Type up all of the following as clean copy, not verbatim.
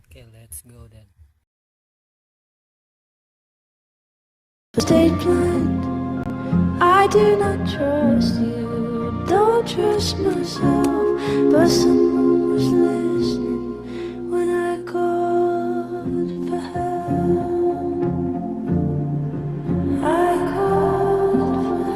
Okay, let's go then. Stay blind. I do not trust you, don't trust myself, but someone was listening when I called for help. I called for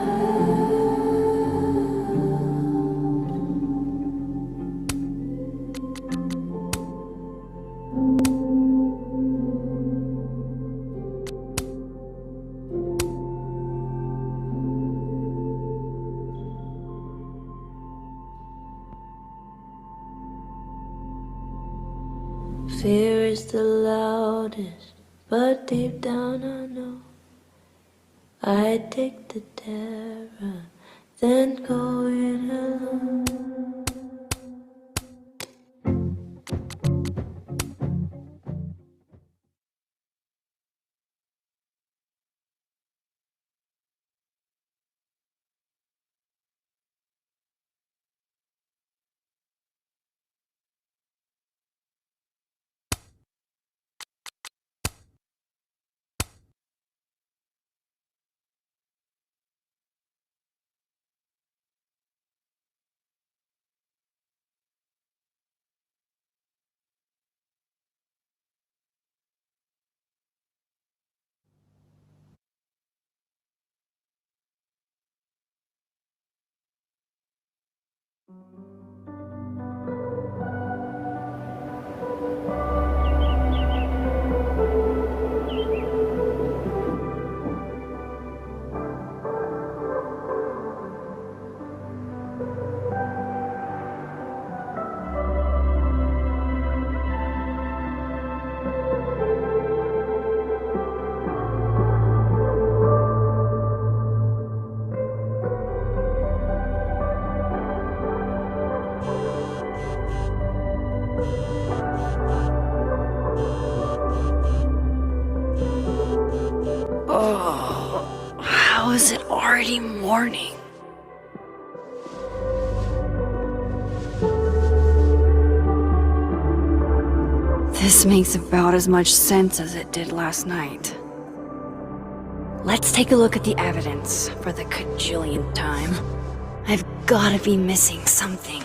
Fear is the loudest, but deep down I know I take the terror, then go it alone. Oh, how is it already morning? This makes about as much sense as it did last night. Let's take a look at the evidence for the cajillionth time. I've gotta be missing something.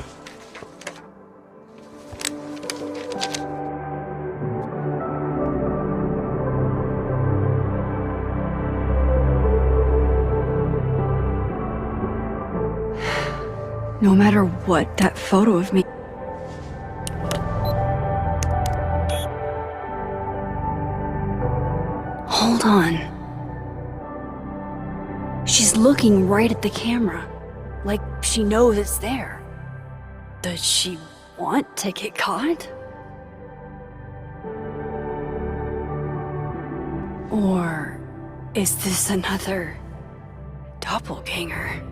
No matter what, that photo of me... Hold on. She's looking right at the camera, like she knows it's there. Does she want to get caught? Or is this another doppelganger?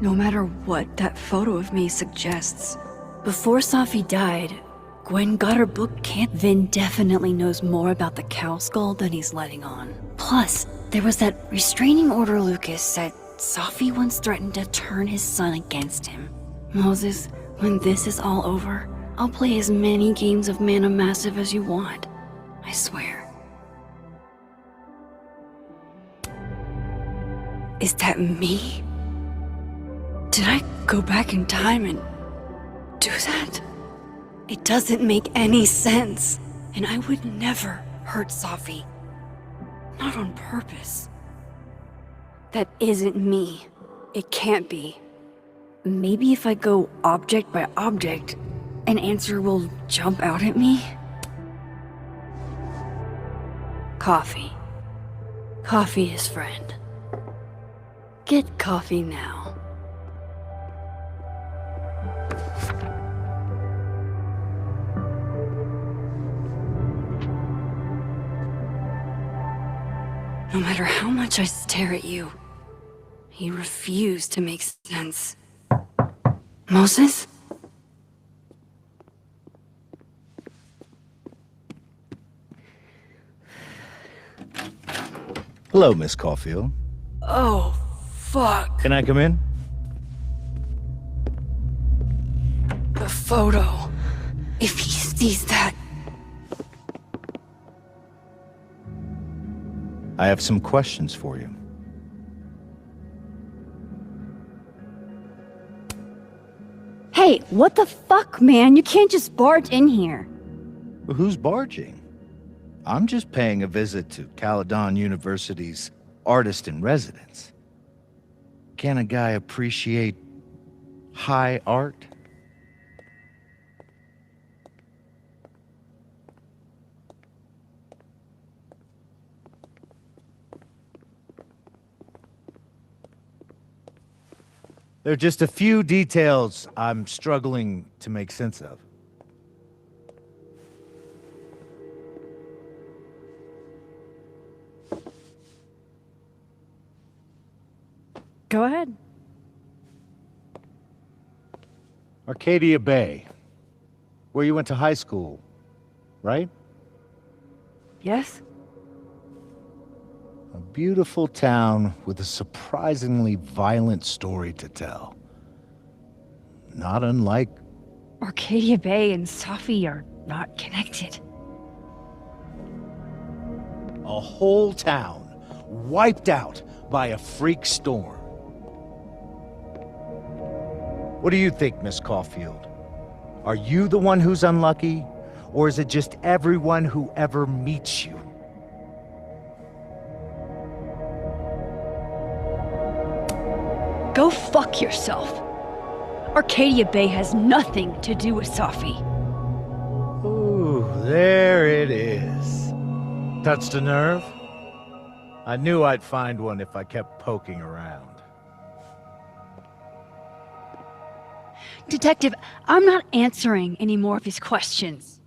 No matter what that photo of me suggests. Before Safi died, Gwen got her book can't. Vin definitely knows more about the cow skull than he's letting on. Plus, there was that restraining order Lucas said Safi once threatened to turn his son against him. Moses, when this is all over, I'll play as many games of Mana Massive as you want. I swear. Is that me? Did I go back in time and do that? It doesn't make any sense. And I would never hurt Safi. Not on purpose. That isn't me. It can't be. Maybe if I go object by object, an answer will jump out at me? Coffee. Coffee is friend. Get coffee now. No matter how much I stare at you, you refuse to make sense. Moses? Hello, Miss Caulfield. Oh, fuck. Can I come in? The photo. If he sees that... I have some questions for you. Hey, what the fuck, man? You can't just barge in here. Who's barging? I'm just paying a visit to Caledon University's artist-in-residence. Can a guy appreciate high art? There are just a few details I'm struggling to make sense of. Go ahead. Arcadia Bay, where you went to high school, right? Yes? A beautiful town with a surprisingly violent story to tell. Not unlike... Arcadia Bay and Safi are not connected. a whole town wiped out by a freak storm. What do you think, Miss Caulfield? Are you the one who's unlucky, or is it just everyone who ever meets you? Go fuck yourself. Arcadia Bay has nothing to do with Safi. Ooh, there it is. Touched a nerve? I knew I'd find one if I kept poking around. Detective, I'm not answering any more of his questions.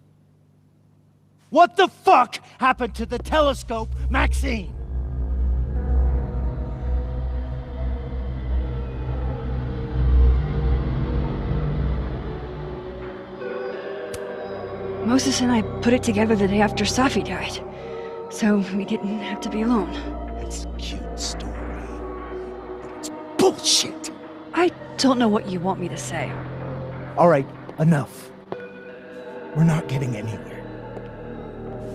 What the fuck happened to the telescope, Maxine? Moses and I put it together the day after Safi died, so we didn't have to be alone. It's a cute story, but it's bullshit. I don't know what you want me to say. All right, enough. We're not getting anywhere.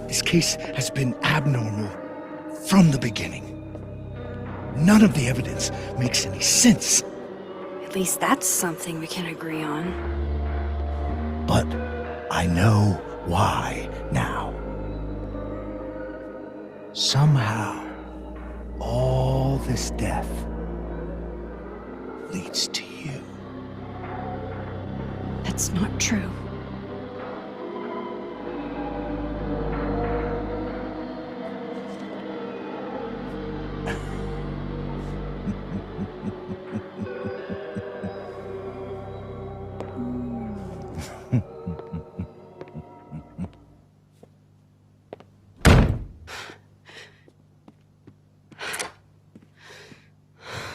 This case has been abnormal from the beginning. None of the evidence makes any sense. At least that's something we can agree on. But I know why now. Somehow, all this death leads to you. That's not true.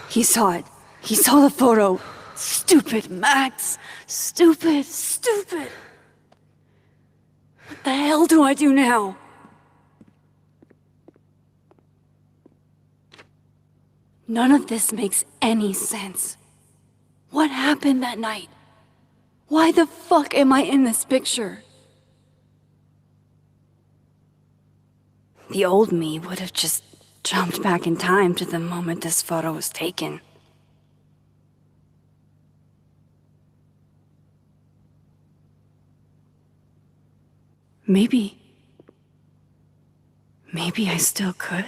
He saw it. He saw the photo. Stupid, Max. Stupid, stupid. What the hell do I do now? None of this makes any sense. What happened that night? Why the fuck am I in this picture? The old me would have just jumped back in time to the moment this photo was taken. Maybe I still could.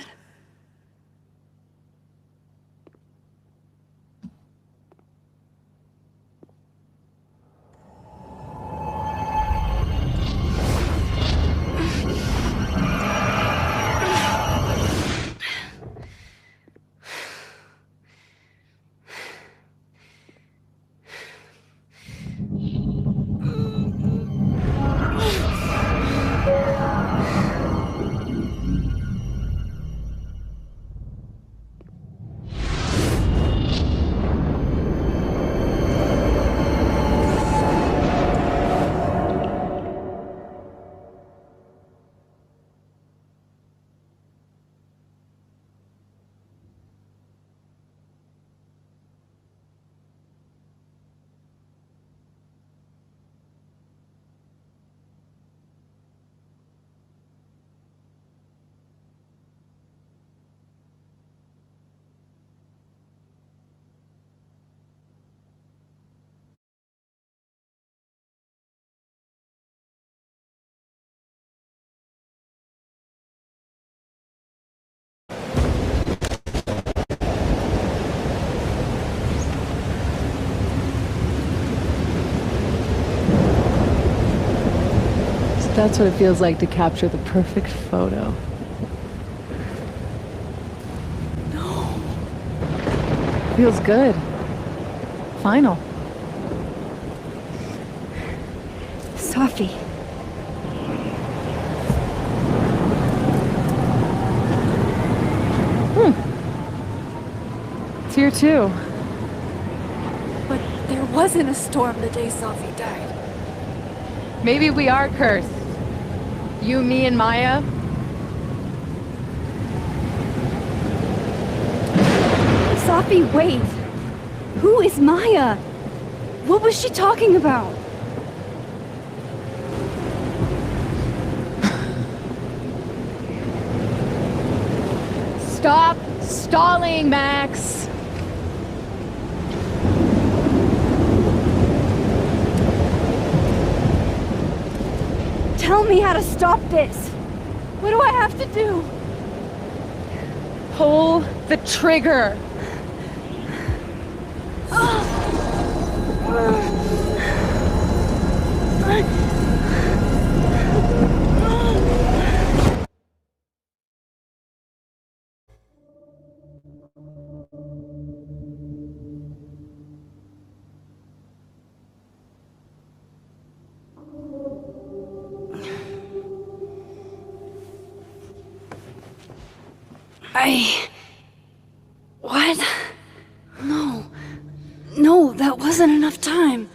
That's what it feels like to capture the perfect photo. No. Feels good. Final. Safi. It's here too. But there wasn't a storm the day Safi died. Maybe we are cursed. You, me, and Maya. Safi, wait! Who is Maya? What was she talking about? Stop stalling, Max! Tell me how to stop this! What do I have to do? Pull the trigger! What? No. No, that wasn't enough time.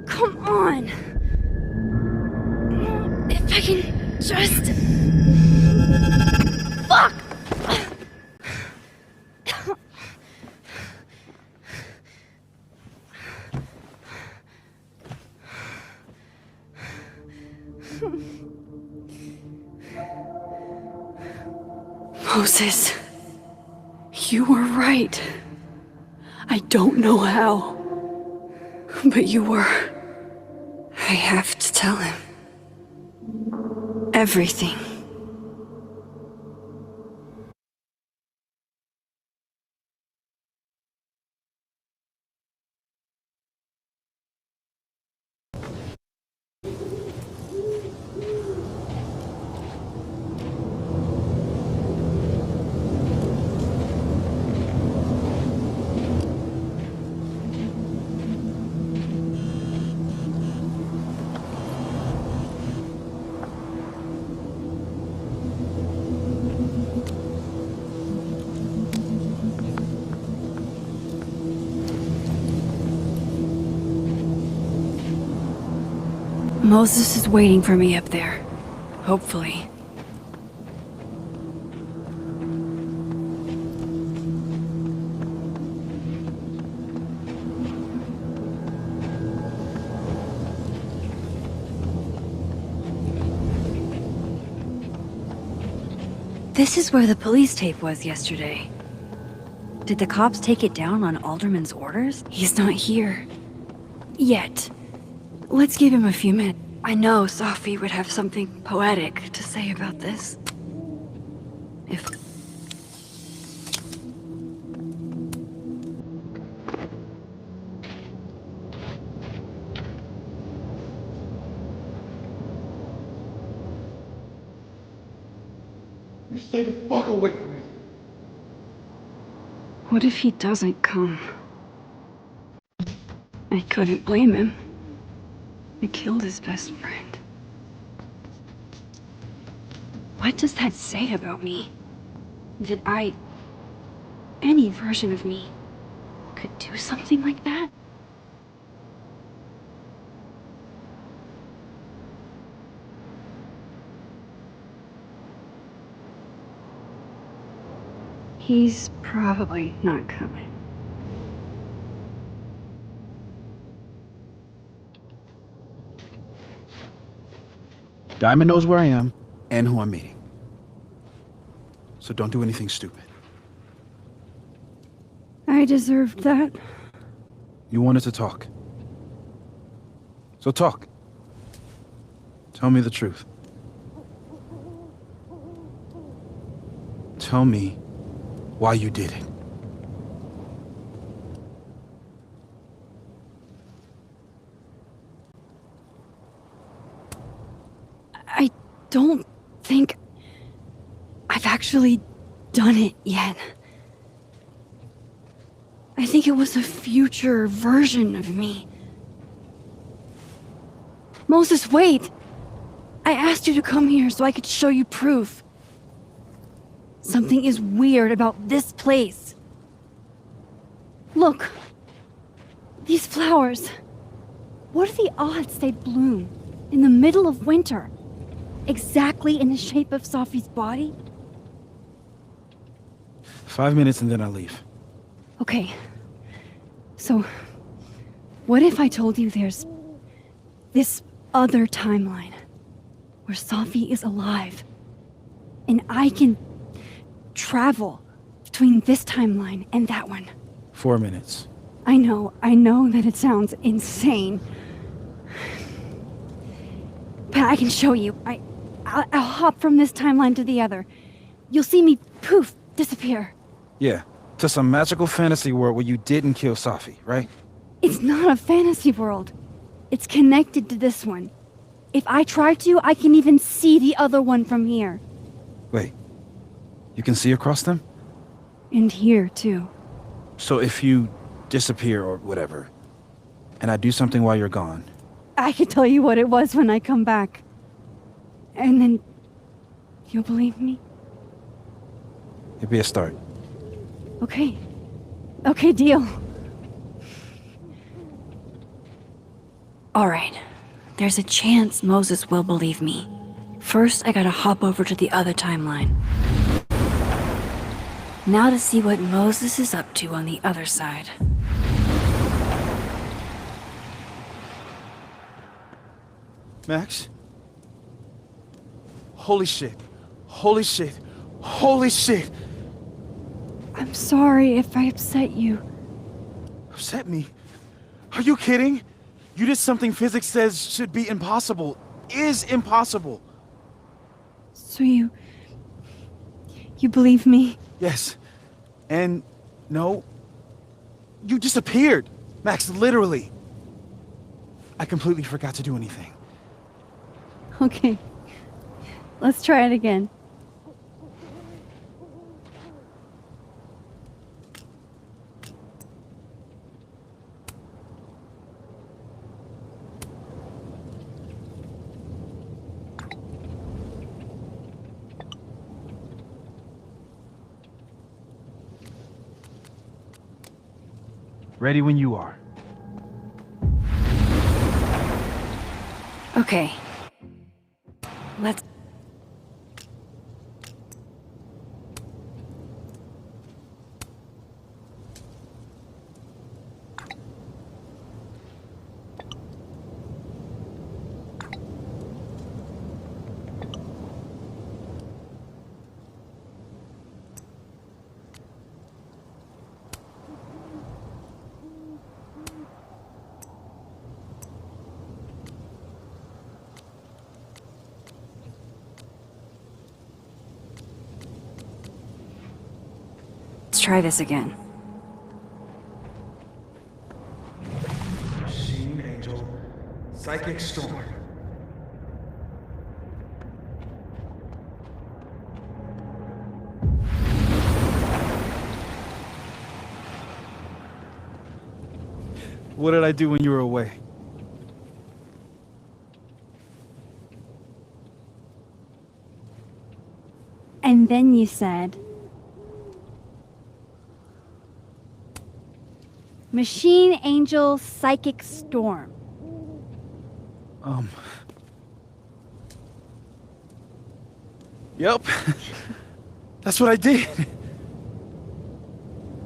Come on. If I can just... Fuck! Moses, you were right. I don't know how, but you were. I have to tell him everything. Moses is waiting for me up there. Hopefully. This is where the police tape was yesterday. Did the cops take it down on Alderman's orders? He's not here. Yet. Let's give him a few minutes. I know Safi would have something poetic to say about this. If... Stay the fuck away from me. What if he doesn't come? I couldn't blame him. He killed his best friend. What does that say about me? That any version of me, could do something like that? He's probably not coming. Diamond knows where I am and who I'm meeting. So don't do anything stupid. I deserved that. You wanted to talk. So talk. Tell me the truth. Tell me why you did it. I don't think I've actually done it yet. I think it was a future version of me. Moses, wait! I asked you to come here so I could show you proof. Something is weird about this place. Look. These flowers. What are the odds they bloom in the middle of winter? Exactly in the shape of Safi's body? 5 minutes and then I'll leave. Okay. So, what if I told you there's this other timeline where Safi is alive and I can travel between this timeline and that one? 4 minutes. I know that it sounds insane. But I can show you. I'll hop from this timeline to the other. You'll see me, poof, disappear. Yeah, to some magical fantasy world where you didn't kill Safi, right? It's not a fantasy world. It's connected to this one. If I try to, I can even see the other one from here. Wait, you can see across them? And here, too. So if you disappear or whatever, and I do something while you're gone... I can tell you what it was when I come back. And then... you'll believe me? It'd be a start. Okay. Okay, deal. Alright. There's a chance Moses will believe me. First, I gotta hop over to the other timeline. Now to see what Moses is up to on the other side. Max? Holy shit. Holy shit. Holy shit! I'm sorry if I upset you. Upset me? Are you kidding? You did something physics says should be impossible. Is impossible. So you believe me? Yes. And no. You disappeared. Max, literally. I completely forgot to do anything. Okay. Let's try it again. Ready when you are. Okay. Let's... try this again. Machine Angel, Psychic Storm. What did I do when you were away? And then you said... Machine Angel Psychic Storm. Yep. That's what I did.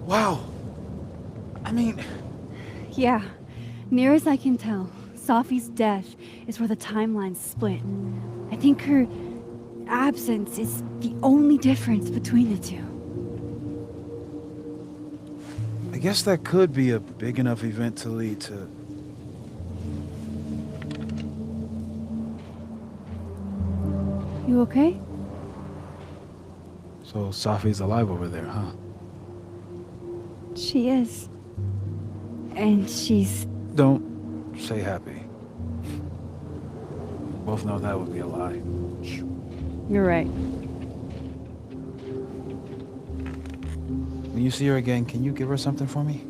Wow. I mean... Yeah, near as I can tell, Safi's death is where the timelines split. I think her absence is the only difference between the two. I guess that could be a big enough event to lead to... You okay? So Safi's alive over there, huh? She is. And she's... Don't say happy. Both know that would be a lie. You're right. When you see her again, can you give her something for me?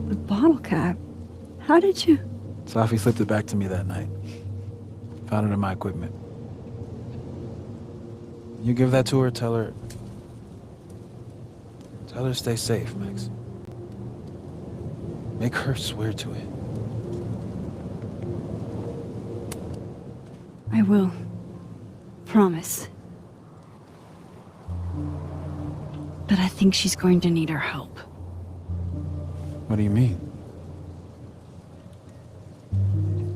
The bottle cap? How did you... Safi slipped it back to me that night. Found it in my equipment. You give that to her, tell her to stay safe, Max. Make her swear to it. I will. Promise. But I think she's going to need our help. What do you mean?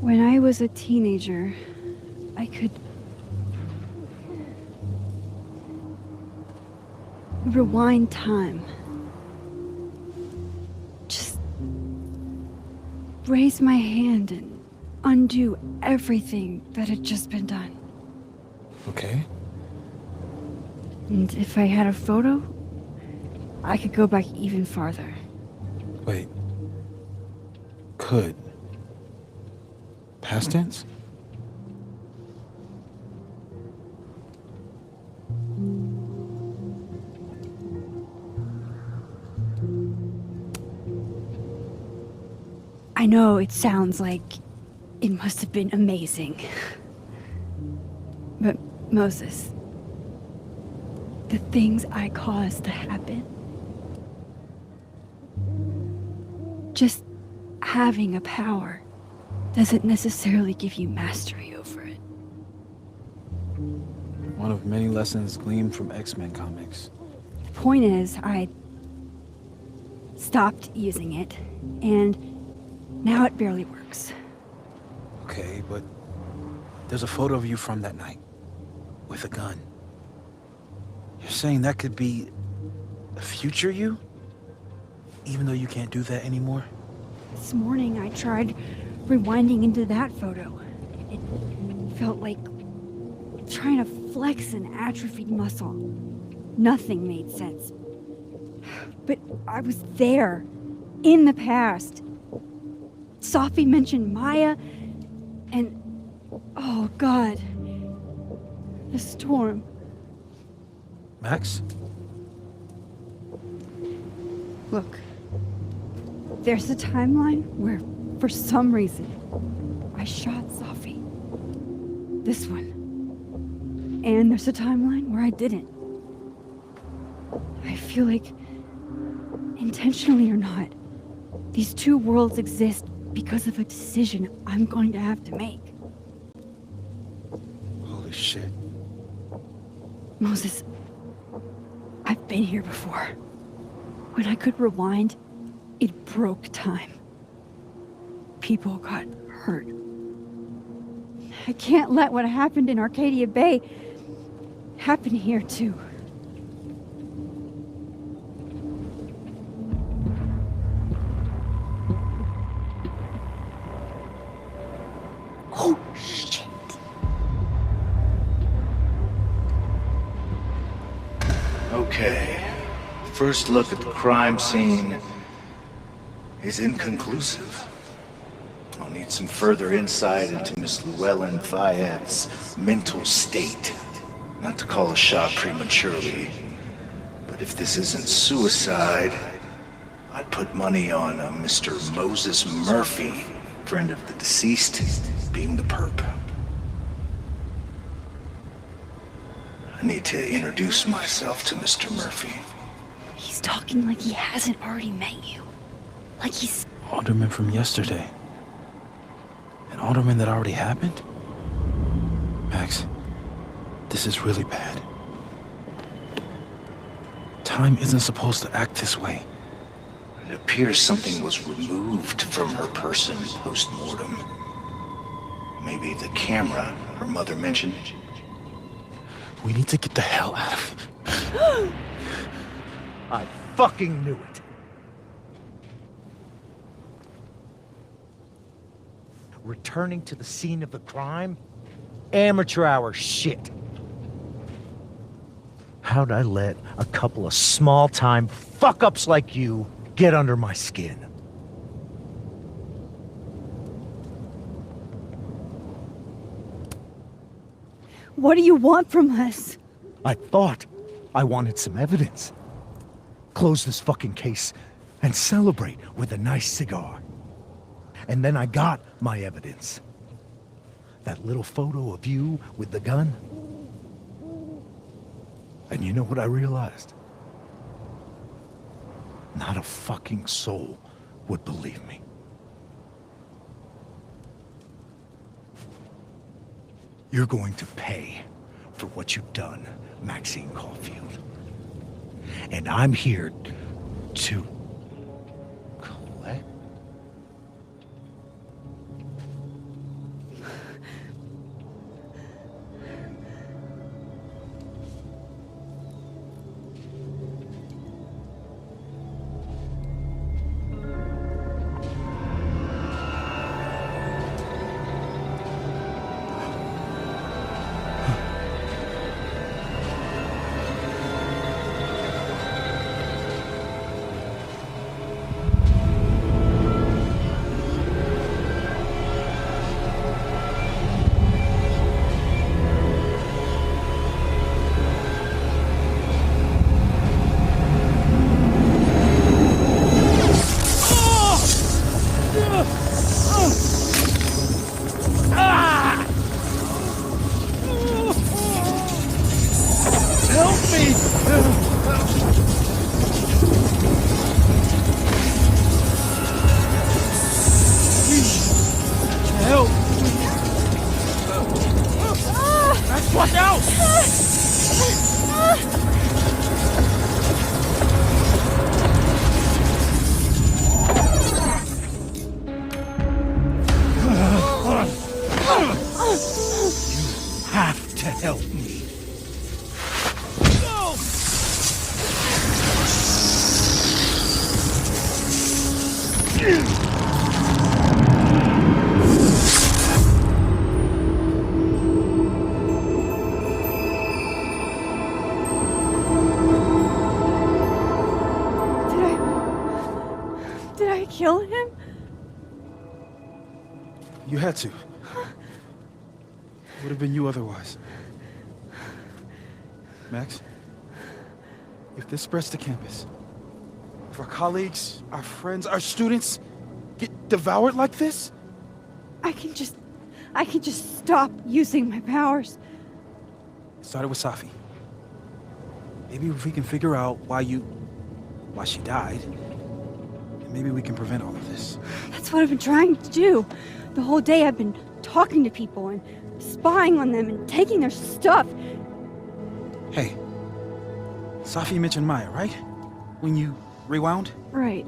When I was a teenager, I could... rewind time. Just raise my hand and undo everything that had just been done. Okay. And if I had a photo, I could go back even farther. Wait. Could. Past tense? I know it sounds like it must have been amazing. But Moses, the things I caused to happen, just having a power doesn't necessarily give you mastery over it. One of many lessons gleaned from X-Men comics. The point is, I stopped using it, and now it barely works. Okay, but there's a photo of you from that night. With a gun. You're saying that could be a future you? Even though you can't do that anymore? This morning I tried rewinding into that photo. It felt like trying to flex an atrophied muscle. Nothing made sense. But I was there, in the past. Safi mentioned Maya, and oh God, the storm. Max? Look, there's a timeline where, for some reason, I shot Safi. This one. And there's a timeline where I didn't. I feel like, intentionally or not, these two worlds exist because of a decision I'm going to have to make. Holy shit. Moses, I've been here before. When I could rewind, it broke time. People got hurt. I can't let what happened in Arcadia Bay happen here too. Oh, shit. Okay. First look at the crime scene is inconclusive. I'll need some further insight into Miss Llewellyn-Fayyad's mental state. Not to call a shot prematurely, but if this isn't suicide, I'd put money on a Mr. Moses Murphy, friend of the deceased, being the perp. I need to introduce myself to Mr. Murphy. He's talking like he hasn't already met you. Like he's... Alderman from yesterday. An alderman that already happened? Max, this is really bad. Time isn't supposed to act this way. It appears something was removed from her person post-mortem. Maybe the camera her mother mentioned. We need to get the hell out of here. I fucking knew it. returning to the scene of the crime? Amateur hour shit. How'd I let a couple of small-time fuck-ups like you get under my skin? What do you want from us? I thought I wanted some evidence. Close this fucking case and celebrate with a nice cigar. And then I got my evidence. That little photo of you with the gun. And you know what I realized? Not a fucking soul would believe me. You're going to pay for what you've done, Maxine Caulfield. And I'm here to collect. Have to help me. Did I kill him? You had to. Would have been you otherwise. Max, if this spreads to campus, if our colleagues, our friends, our students get devoured like this, I can just stop using my powers. it started with Safi. Maybe if we can figure out why she died, then maybe we can prevent all of this. That's what I've been trying to do. The whole day I've been talking to people and spying on them and taking their stuff. Hey, Safi mentioned Maya, right? When you rewound? Right.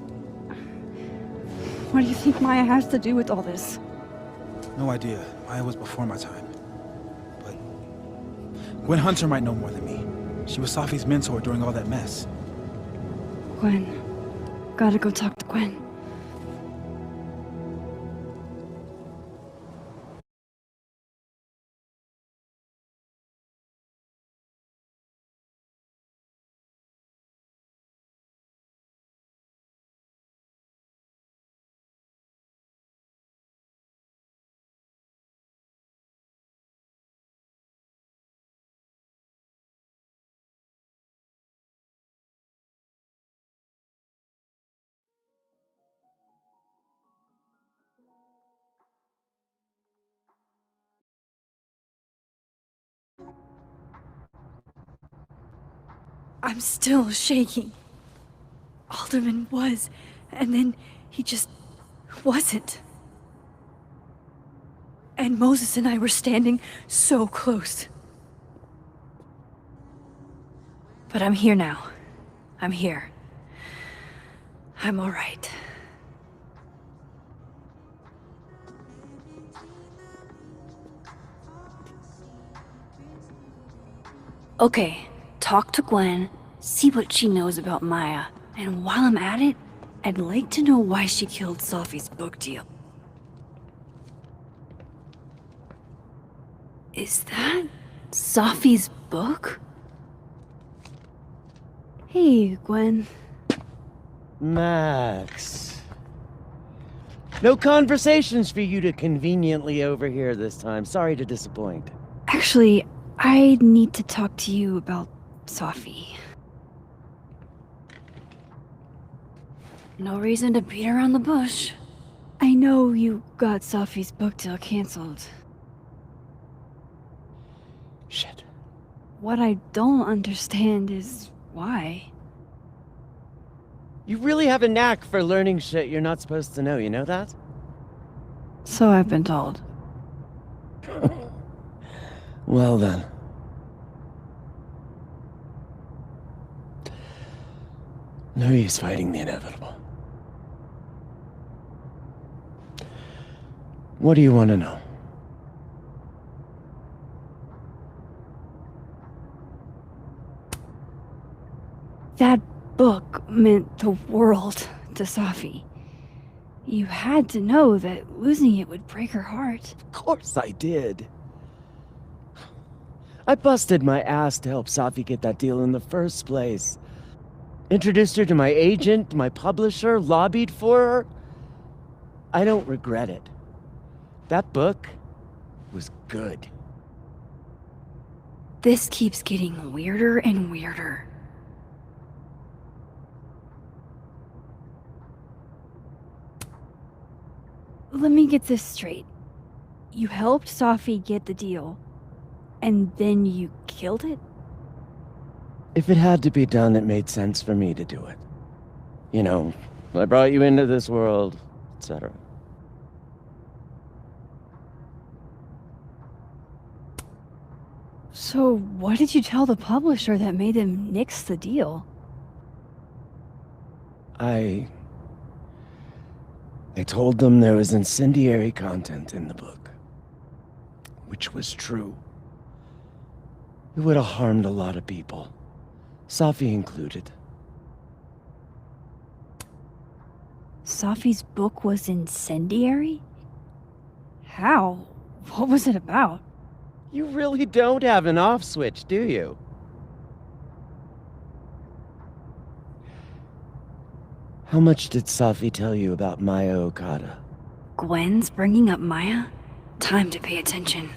What do you think Maya has to do with all this? No idea. Maya was before my time. But Gwen Hunter might know more than me. She was Safi's mentor during all that mess. Gwen. Gotta go talk to Gwen. I'm still shaking. Alderman was, and then he just wasn't. And Moses and I were standing so close. But I'm here now. I'm here. I'm all right. Okay, talk to Gwen, see what she knows about Maya, and while I'm at it, I'd like to know why she killed Safi's book deal. Is that Safi's book? Hey, Gwen. Max. No conversations for you to conveniently overhear this time. Sorry to disappoint. Actually, I need to talk to you about Safi. No reason to beat around the bush. I know you got Safi's book deal canceled. Shit. What I don't understand is why. You really have a knack for learning shit you're not supposed to know, you know that? So I've been told. Well then. No use fighting the inevitable. What do you want to know? That book meant the world to Safi. You had to know that losing it would break her heart. Of course I did. I busted my ass to help Safi get that deal in the first place. Introduced her to my agent, my publisher, lobbied for her. I don't regret it. That book was good. This keeps getting weirder and weirder. Let me get this straight. You helped Safi get the deal, and then you killed it? If it had to be done, it made sense for me to do it. You know, I brought you into this world, etc. So what did you tell the publisher that made them nix the deal? I told them there was incendiary content in the book, which was true. It would have harmed a lot of people, Safi included. Safi's book was incendiary? How? What was it about? You really don't have an off switch, do you? How much did Safi tell you about Maya Okada? Gwen's bringing up Maya? Time to pay attention.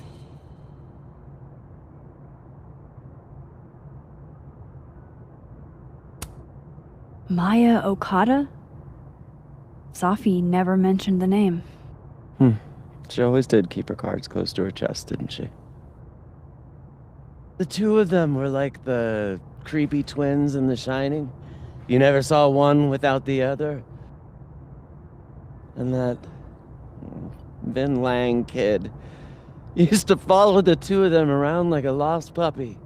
Maya Okada? Safi never mentioned the name. She always did keep her cards close to her chest, didn't she? The two of them were like the creepy twins in The Shining. You never saw one without the other. And that Vin Lang kid used to follow the two of them around like a lost puppy.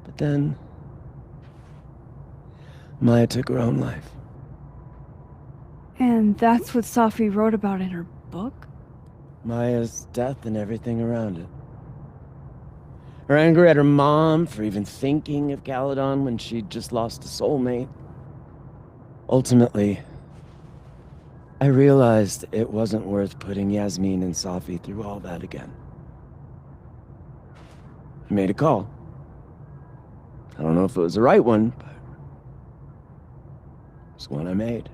But then Maya took her own life. And that's what Safi wrote about in her book? Maya's death and everything around it. Her anger at her mom for even thinking of Caledon when she'd just lost a soulmate. Ultimately, I realized it wasn't worth putting Yasmin and Safi through all that again. I made a call. I don't know if it was the right one, but it's one I made.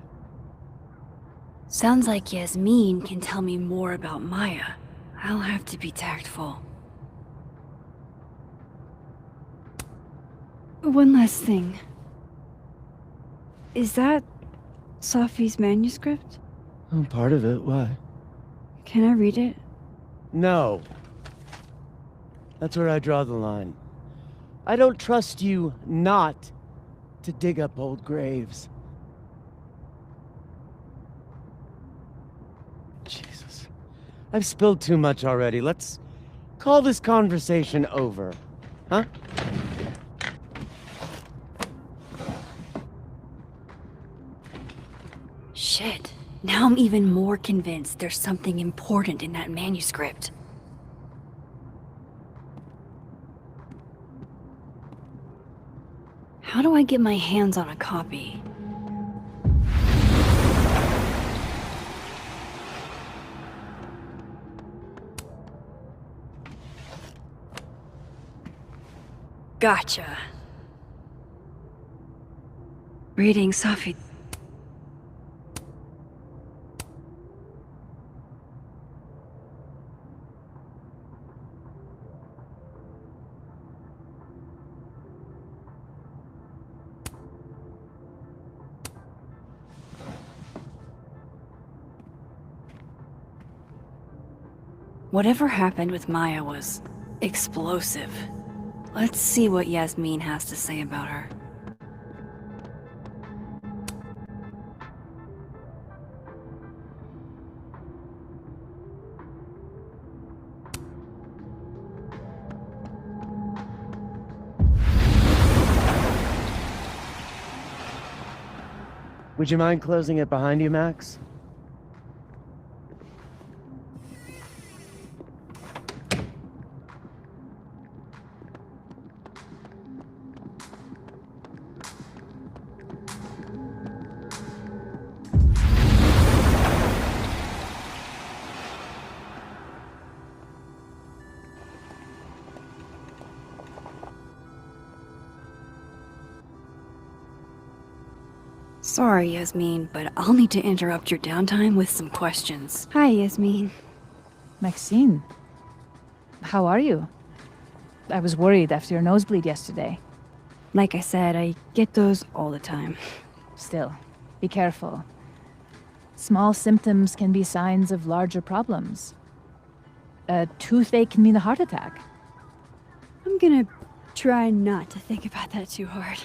Sounds like Yasmin can tell me more about Maya. I'll have to be tactful. One last thing. Is that Safi's manuscript? Oh, part of it, why? Can I read it? No. That's where I draw the line. I don't trust you not to dig up old graves. Jesus. I've spilled too much already. Let's call this conversation over. Huh? Shit. Now I'm even more convinced there's something important in that manuscript. How do I get my hands on a copy? Gotcha. Reading Safi. Whatever happened with Maya was explosive. Let's see what Yasmin has to say about her. Would you mind closing it behind you, Max? Sorry, Yasmin, but I'll need to interrupt your downtime with some questions. Hi, Yasmin. Maxine, how are you? I was worried after your nosebleed yesterday. Like I said, I get those all the time. Still, be careful. Small symptoms can be signs of larger problems. A toothache can mean a heart attack. I'm gonna try not to think about that too hard.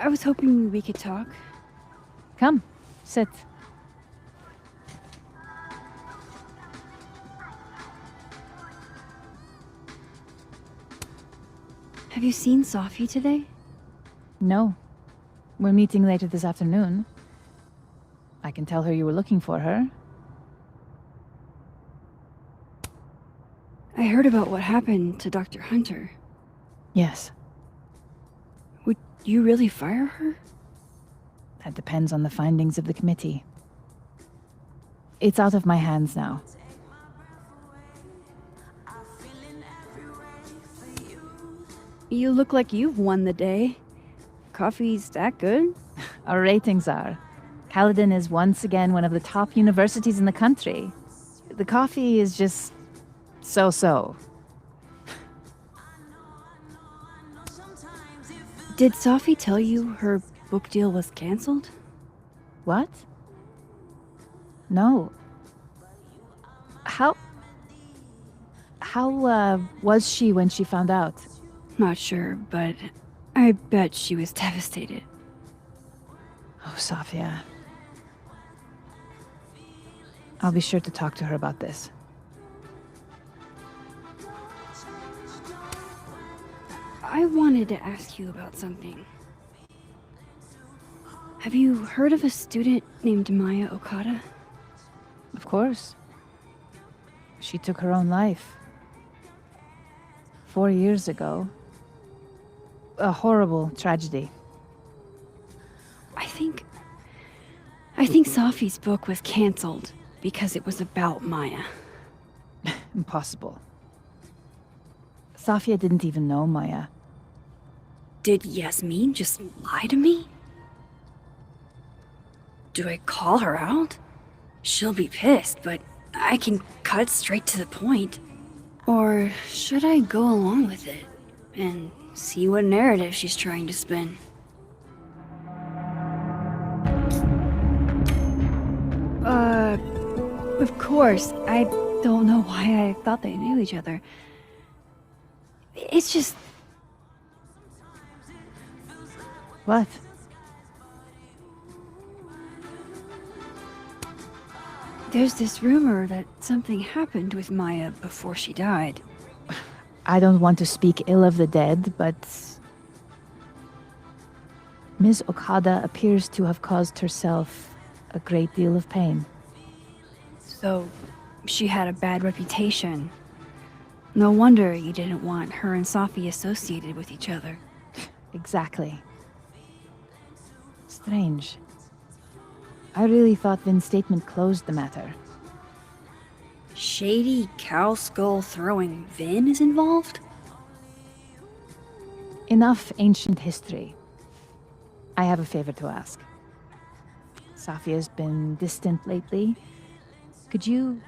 I was hoping we could talk. Come, sit. Have you seen Safi today? No. We're meeting later this afternoon. I can tell her you were looking for her. I heard about what happened to Dr. Hunter. Yes, Would you really fire her? that depends on the findings of the committee. It's out of my hands now. You look like you've won the day. Coffee's that good? Our ratings are. Caledon is once again one of the top universities in the country. The coffee is just so-so. Did Safi tell you her book deal was canceled? What? No. How was she when she found out? Not sure, but I bet she was devastated. Oh, Safia. I'll be sure to talk to her about this. I wanted to ask you about something. Have you heard of a student named Maya Okada? Of course. She took her own life. 4 years ago. A horrible tragedy. I think Safi's book was canceled because it was about Maya. Impossible. Safia didn't even know Maya. Did Yasmin just lie to me? Do I call her out? She'll be pissed, but I can cut straight to the point. Or should I go along with it and see what narrative she's trying to spin? Of course. I don't know why I thought they knew each other. It's just... What? There's this rumor that something happened with Maya before she died. I don't want to speak ill of the dead, but... Ms. Okada appears to have caused herself a great deal of pain. So, she had a bad reputation. No wonder you didn't want her and Safi associated with each other. Exactly. Strange. I really thought Vin's statement closed the matter. Shady cow skull throwing Vin is involved? Enough ancient history. I have a favor to ask. Safi has been distant lately. Could you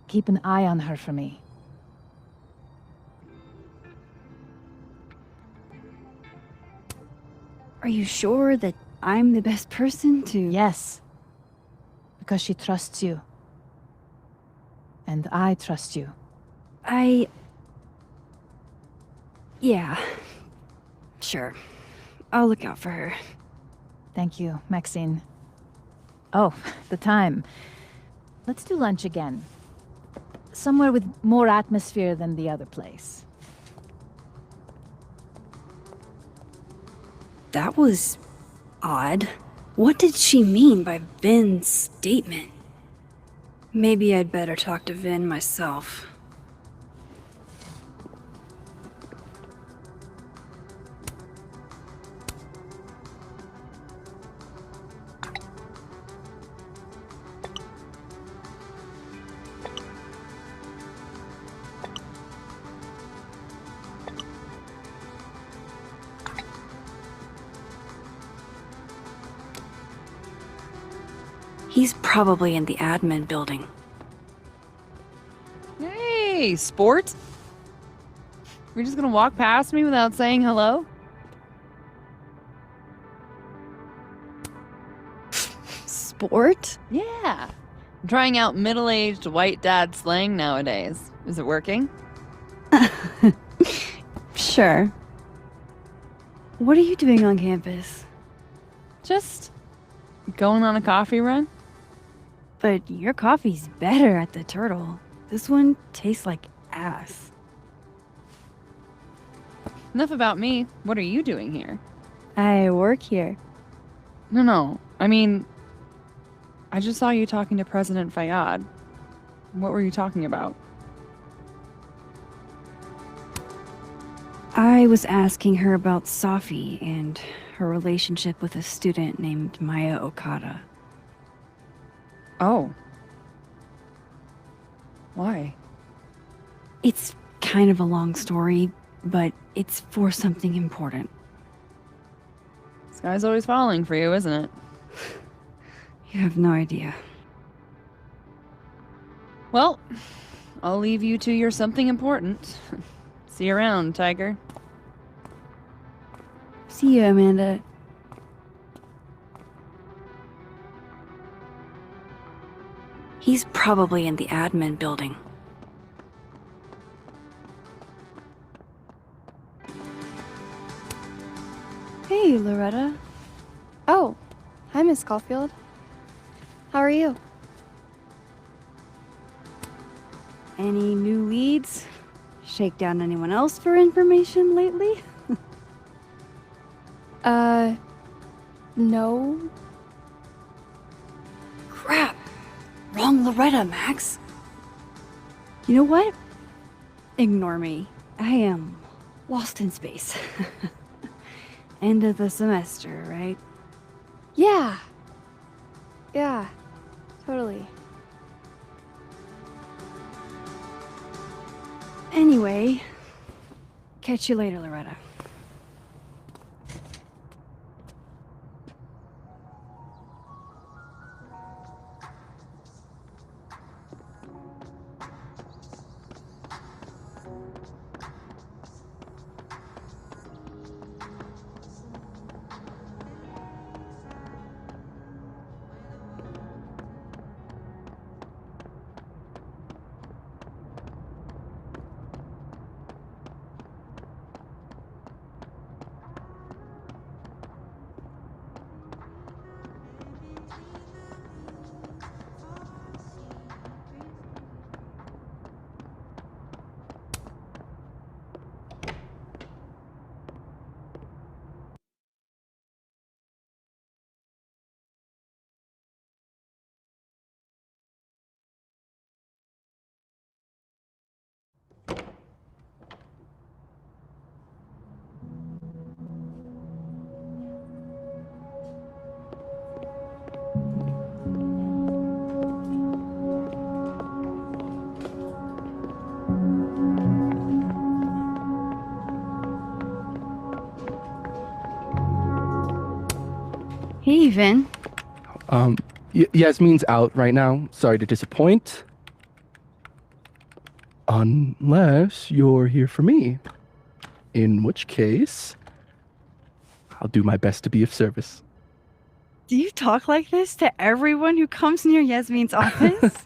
keep an eye on her for me? Are you sure that I'm the best person to... Yes. Because she trusts you. And I trust you. Yeah. Sure. I'll look out for her. Thank you, Maxine. Oh, the time. Let's do lunch again. Somewhere with more atmosphere than the other place. That was... odd. What did she mean by Vin's statement? Maybe I'd better talk to Vin myself. He's probably in the admin building. Hey, sport? You're just gonna walk past me without saying hello? Sport? Yeah. I'm trying out middle-aged white dad slang nowadays. Is it working? Sure. What are you doing on campus? Just going on a coffee run? But your coffee's better at the Turtle. This one tastes like ass. Enough about me. What are you doing here? I work here. No. I mean, I just saw you talking to President Fayyad. What were you talking about? I was asking her about Safi and her relationship with a student named Maya Okada. Oh. Why? It's kind of a long story, but it's for something important. This guy's always falling for you, isn't it? You have no idea. Well, I'll leave you to your something important. See you around, Tiger. See you, Amanda. He's probably in the admin building. Hey, Loretta. Oh, hi, Miss Caulfield. How are you? Any new leads? Shake down anyone else for information lately? No. Crap! Wrong Loretta, Max. You know what? Ignore me. I am lost in space. End of the semester, right? Yeah. Yeah, totally. Anyway, catch you later, Loretta. Hey, Vin. Yasmin's out right now. Sorry to disappoint. Unless you're here for me. In which case, I'll do my best to be of service. Do you talk like this to everyone who comes near Yasmin's office?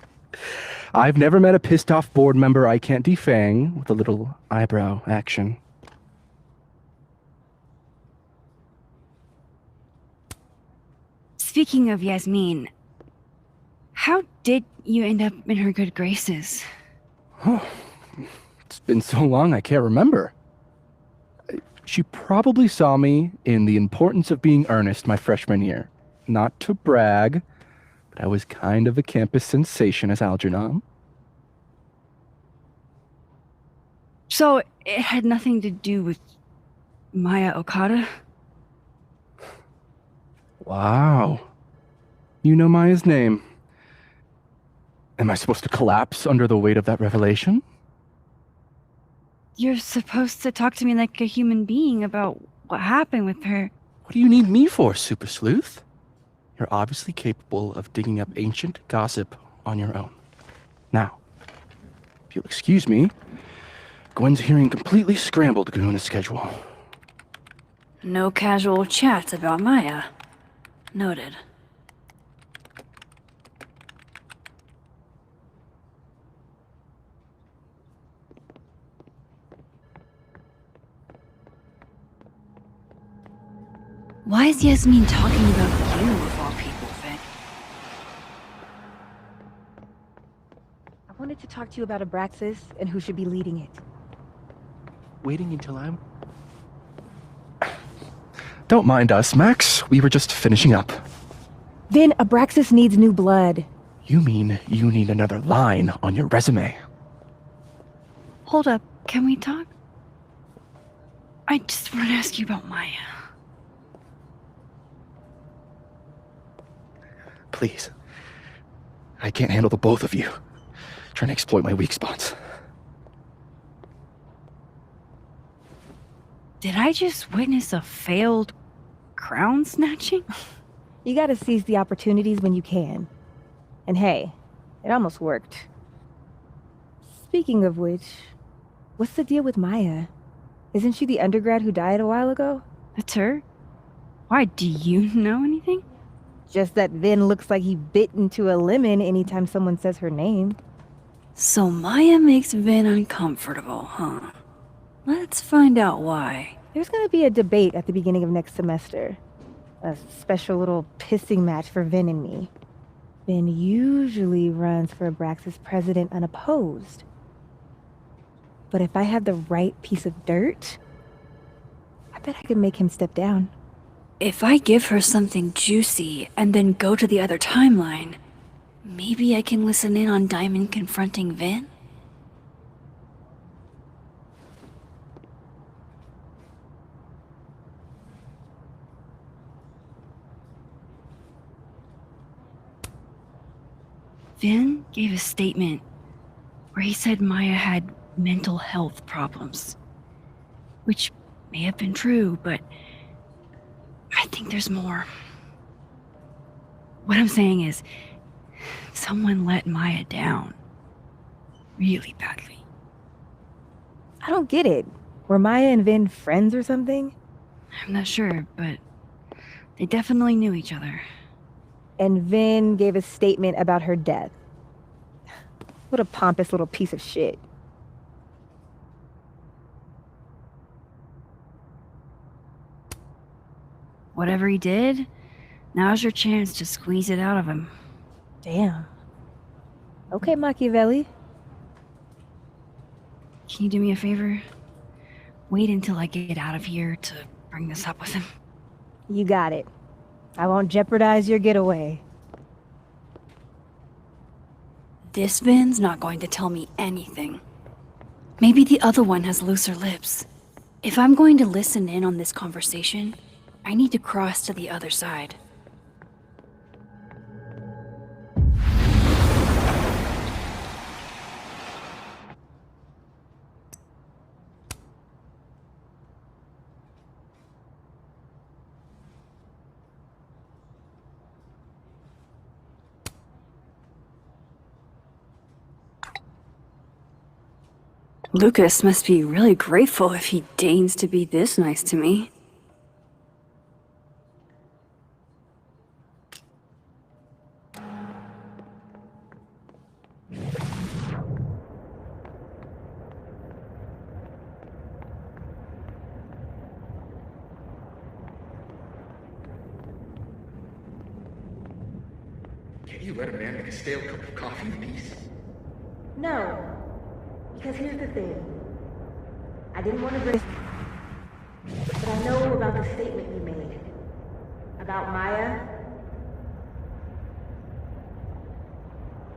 I've never met a pissed off board member I can't defang with a little eyebrow action. Speaking of Yasmin, how did you end up in her good graces? It's been so long I can't remember. She probably saw me in The Importance of Being Earnest my freshman year. Not to brag, but I was kind of a campus sensation as Algernon. So it had nothing to do with Maya Okada? Wow. You know Maya's name. Am I supposed to collapse under the weight of that revelation? You're supposed to talk to me like a human being about what happened with her. What do you need me for, Super Sleuth? You're obviously capable of digging up ancient gossip on your own. Now, if you'll excuse me, Gwen's hearing completely scrambled Kahuna schedule. No casual chats about Maya. Noted. Why is Yasmin talking about you of all people, Vic? I wanted to talk to you about Abraxas and who should be leading it. Waiting until I'm... Don't mind us, Max. We were just finishing up. Then Abraxas needs new blood. You mean you need another line on your resume? Hold up, can we talk? I just want to ask you about Maya. Please. I can't handle the both of you. Trying to exploit my weak spots. Did I just witness a failed crown snatching? You gotta seize the opportunities when you can. And hey, it almost worked. Speaking of which, what's the deal with Maya? Isn't she the undergrad who died a while ago? That's her? Why, do you know anything? Just that Vin looks like he bit into a lemon anytime someone says her name. So Maya makes Vin uncomfortable, huh? Let's find out why. There's gonna be a debate at the beginning of next semester. A special little pissing match for Vin and me. Vin usually runs for Abraxas president unopposed. But if I have the right piece of dirt, I bet I could make him step down. If I give her something juicy and then go to the other timeline, maybe I can listen in on Diamond confronting Vin? Vin gave a statement where he said Maya had mental health problems, which may have been true, but I think there's more. What I'm saying is, someone let Maya down really badly. I don't get it. Were Maya and Vin friends or something? I'm not sure, but they definitely knew each other. And Vin gave a statement about her death. What a pompous little piece of shit. Whatever he did, now's your chance to squeeze it out of him. Damn. Okay, Machiavelli. Can you do me a favor? Wait until I get out of here to bring this up with him. You got it. I won't jeopardize your getaway. This Vin's not going to tell me anything. Maybe the other one has looser lips. If I'm going to listen in on this conversation, I need to cross to the other side. Lucas must be really grateful if he deigns to be this nice to me. Can't you let a man make a stale cup of coffee in peace? No. Because here's the thing. I didn't want to bring... But I know about the statement you made. About Maya.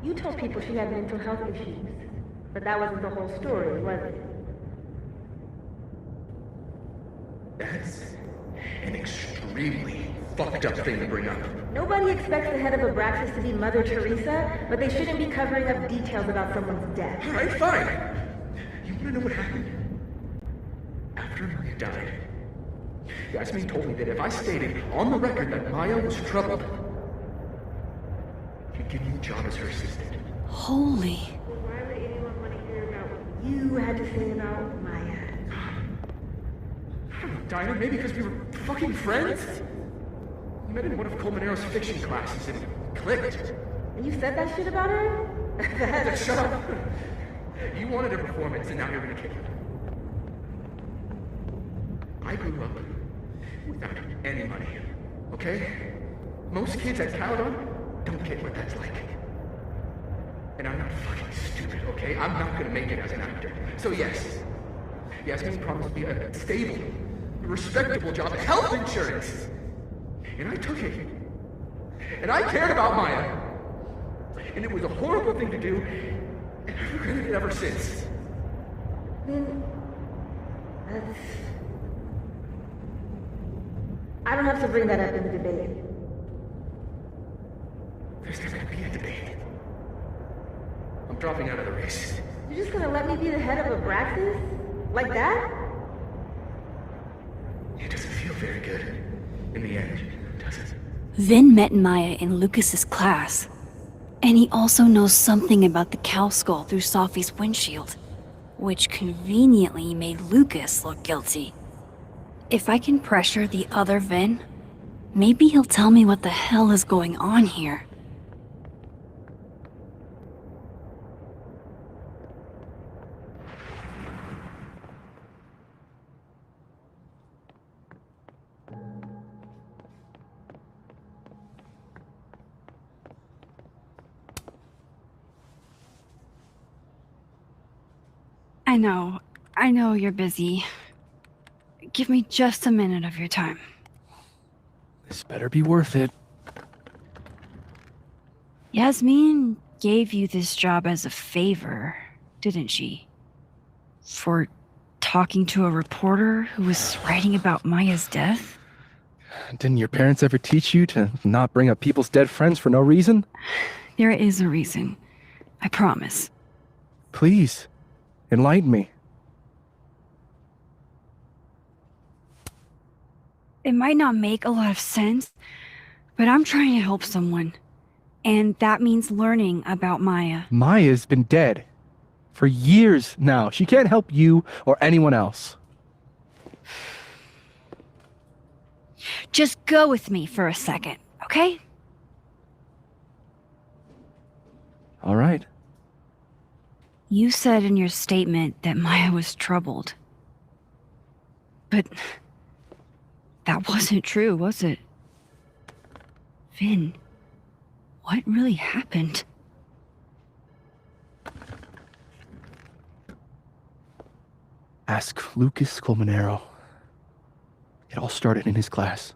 You told people she had mental health issues. But that wasn't the whole story, was it? That's an extremely fucked up thing to bring up. Nobody expects the head of Abraxas to be Mother Teresa, but they shouldn't be covering up details about someone's death. Alright, fine. You wanna know what happened? After Maya died, Yasmin told me that if I stated on the record that Maya was troubled, she'd give me a job as her assistant. Holy. Why would anyone want to hear about what you had to say about Maya? I don't know, Dinah, maybe because we were fucking friends? We met in one of Colmenaro's fiction classes and clicked. And you said that shit about her? Shut up! You wanted a performance and now you're gonna kick it. I grew up without any money, okay? Most kids at Caledon don't get what that's like. And I'm not fucking stupid, okay? I'm not gonna make it as an actor. So yes, Yasmin promised me a stable, respectable job, health insurance. And I took it. And I cared about Maya. And it was a horrible thing to do, and I've regretted it ever since. Then... I don't have to bring that up in the debate. There's not gonna be a debate. I'm dropping out of the race. You're just gonna let me be the head of Abraxas? Like that? It doesn't feel very good. In the end, does it? Vin met Maya in Lucas's class. And he also knows something about the cow skull through Safi's windshield, which conveniently made Lucas look guilty. If I can pressure the other Vin, maybe he'll tell me what the hell is going on here. I know you're busy. Give me just a minute of your time. This better be worth it. Yasmin gave you this job as a favor, didn't she? For talking to a reporter who was writing about Maya's death? Didn't your parents ever teach you to not bring up people's dead friends for no reason? There is a reason. I promise. Please, enlighten me. It might not make a lot of sense, but I'm trying to help someone. And that means learning about Maya. Maya's been dead for years now. She can't help you or anyone else. Just go with me for a second, okay? All right. You said in your statement that Maya was troubled. But that wasn't true, was it? Vin, what really happened? Ask Lucas Colmenero. It all started in his class.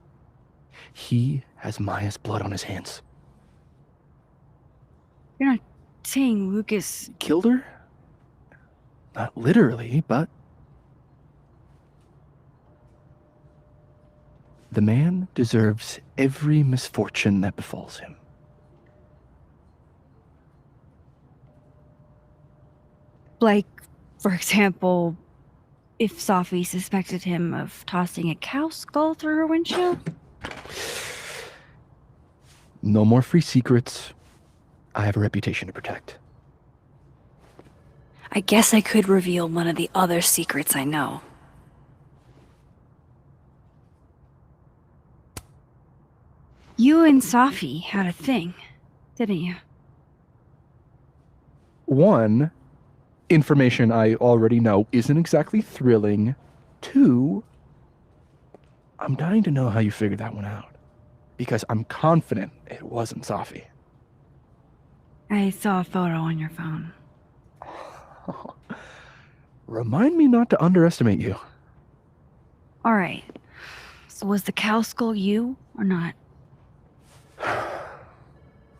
He has Maya's blood on his hands. You're not saying Lucas Killed her? Not literally, but... The man deserves every misfortune that befalls him. Like, for example, if Safi suspected him of tossing a cow skull through her windshield? No more free secrets. I have a reputation to protect. I guess I could reveal one of the other secrets I know. You and Safi had a thing, didn't you? One, information I already know isn't exactly thrilling. Two, I'm dying to know how you figured that one out. Because I'm confident it wasn't Safi. I saw a photo on your phone. Remind me not to underestimate you. Alright. So was the cow skull you, or not?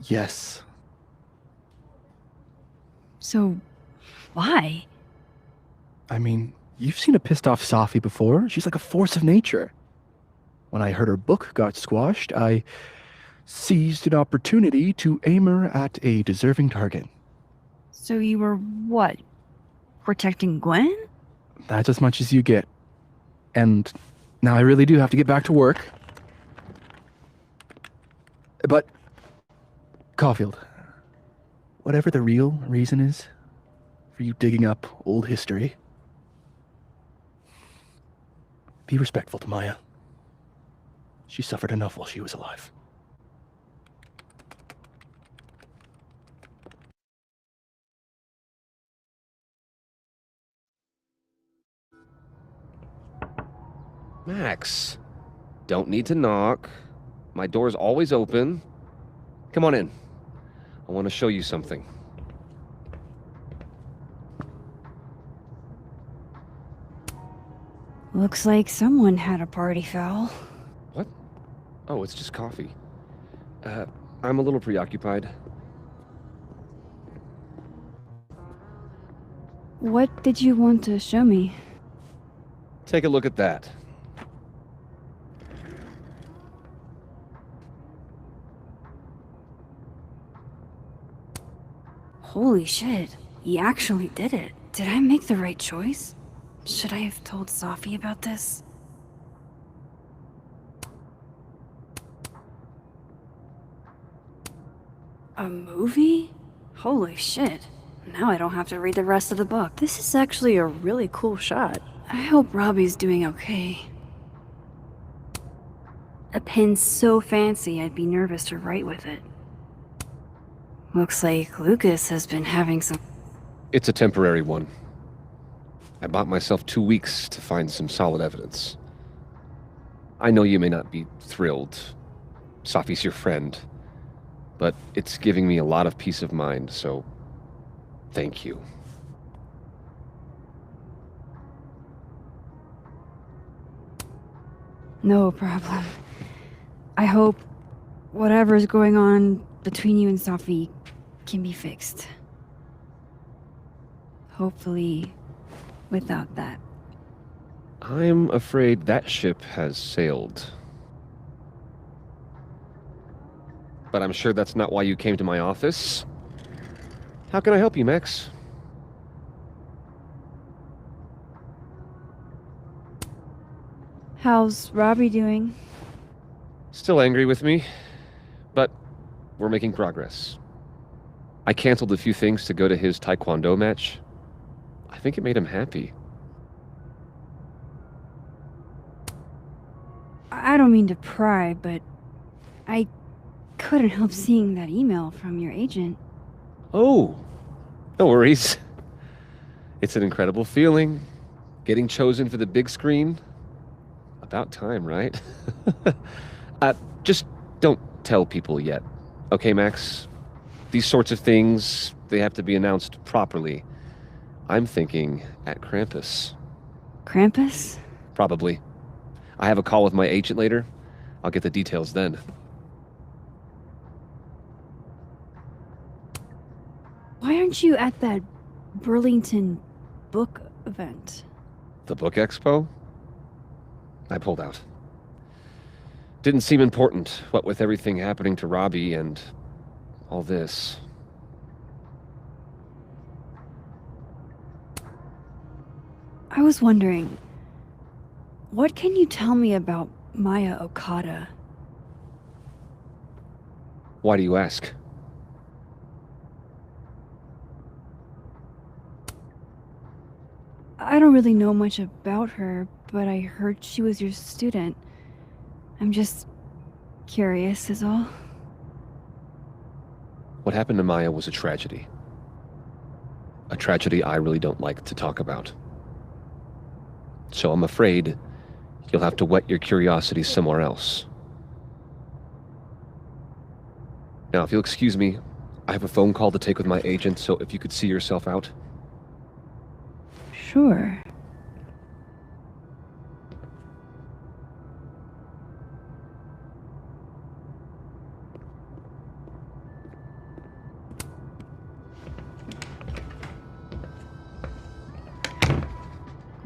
Yes. So, why? I mean, you've seen a pissed off Safi before. She's like a force of nature. When I heard her book got squashed, I seized an opportunity to aim her at a deserving target. So you were, what, protecting Gwen? That's as much as you get. And now I really do have to get back to work. But, Caulfield, whatever the real reason is for you digging up old history, be respectful to Maya. She suffered enough while she was alive. Max, don't need to knock. My door's always open. Come on in. I want to show you something. Looks like someone had a party foul. What? Oh, it's just coffee. I'm a little preoccupied. What did you want to show me? Take a look at that. Holy shit, he actually did it. Did I make the right choice? Should I have told Safi about this? A movie? Holy shit. Now I don't have to read the rest of the book. This is actually a really cool shot. I hope Robbie's doing okay. A pen so fancy I'd be nervous to write with it. Looks like Lucas has been having some... It's a temporary one. I bought myself 2 weeks to find some solid evidence. I know you may not be thrilled. Safi's your friend. But it's giving me a lot of peace of mind, so thank you. No problem. I hope whatever's going on between you and Safi can be fixed. Hopefully, without that. I'm afraid that ship has sailed. But I'm sure that's not why you came to my office. How can I help you, Max? How's Robbie doing? Still angry with me, but we're making progress. I canceled a few things to go to his taekwondo match. I think it made him happy. I don't mean to pry, but I couldn't help seeing that email from your agent. Oh, no worries. It's an incredible feeling. Getting chosen for the big screen. About time, right? Just don't tell people yet. Okay, Max? These sorts of things, they have to be announced properly. I'm thinking at Krampus. Krampus? Probably. I have a call with my agent later. I'll get the details then. Why aren't you at that Burlington book event? The book expo? I pulled out. Didn't seem important, what with everything happening to Robbie and all this. I was wondering, what can you tell me about Maya Okada? Why do you ask? I don't really know much about her, but I heard she was your student. I'm just curious is all. What happened to Maya was a tragedy. A tragedy I really don't like to talk about. So I'm afraid you'll have to whet your curiosity somewhere else. Now, if you'll excuse me, I have a phone call to take with my agent, so if you could see yourself out. Sure.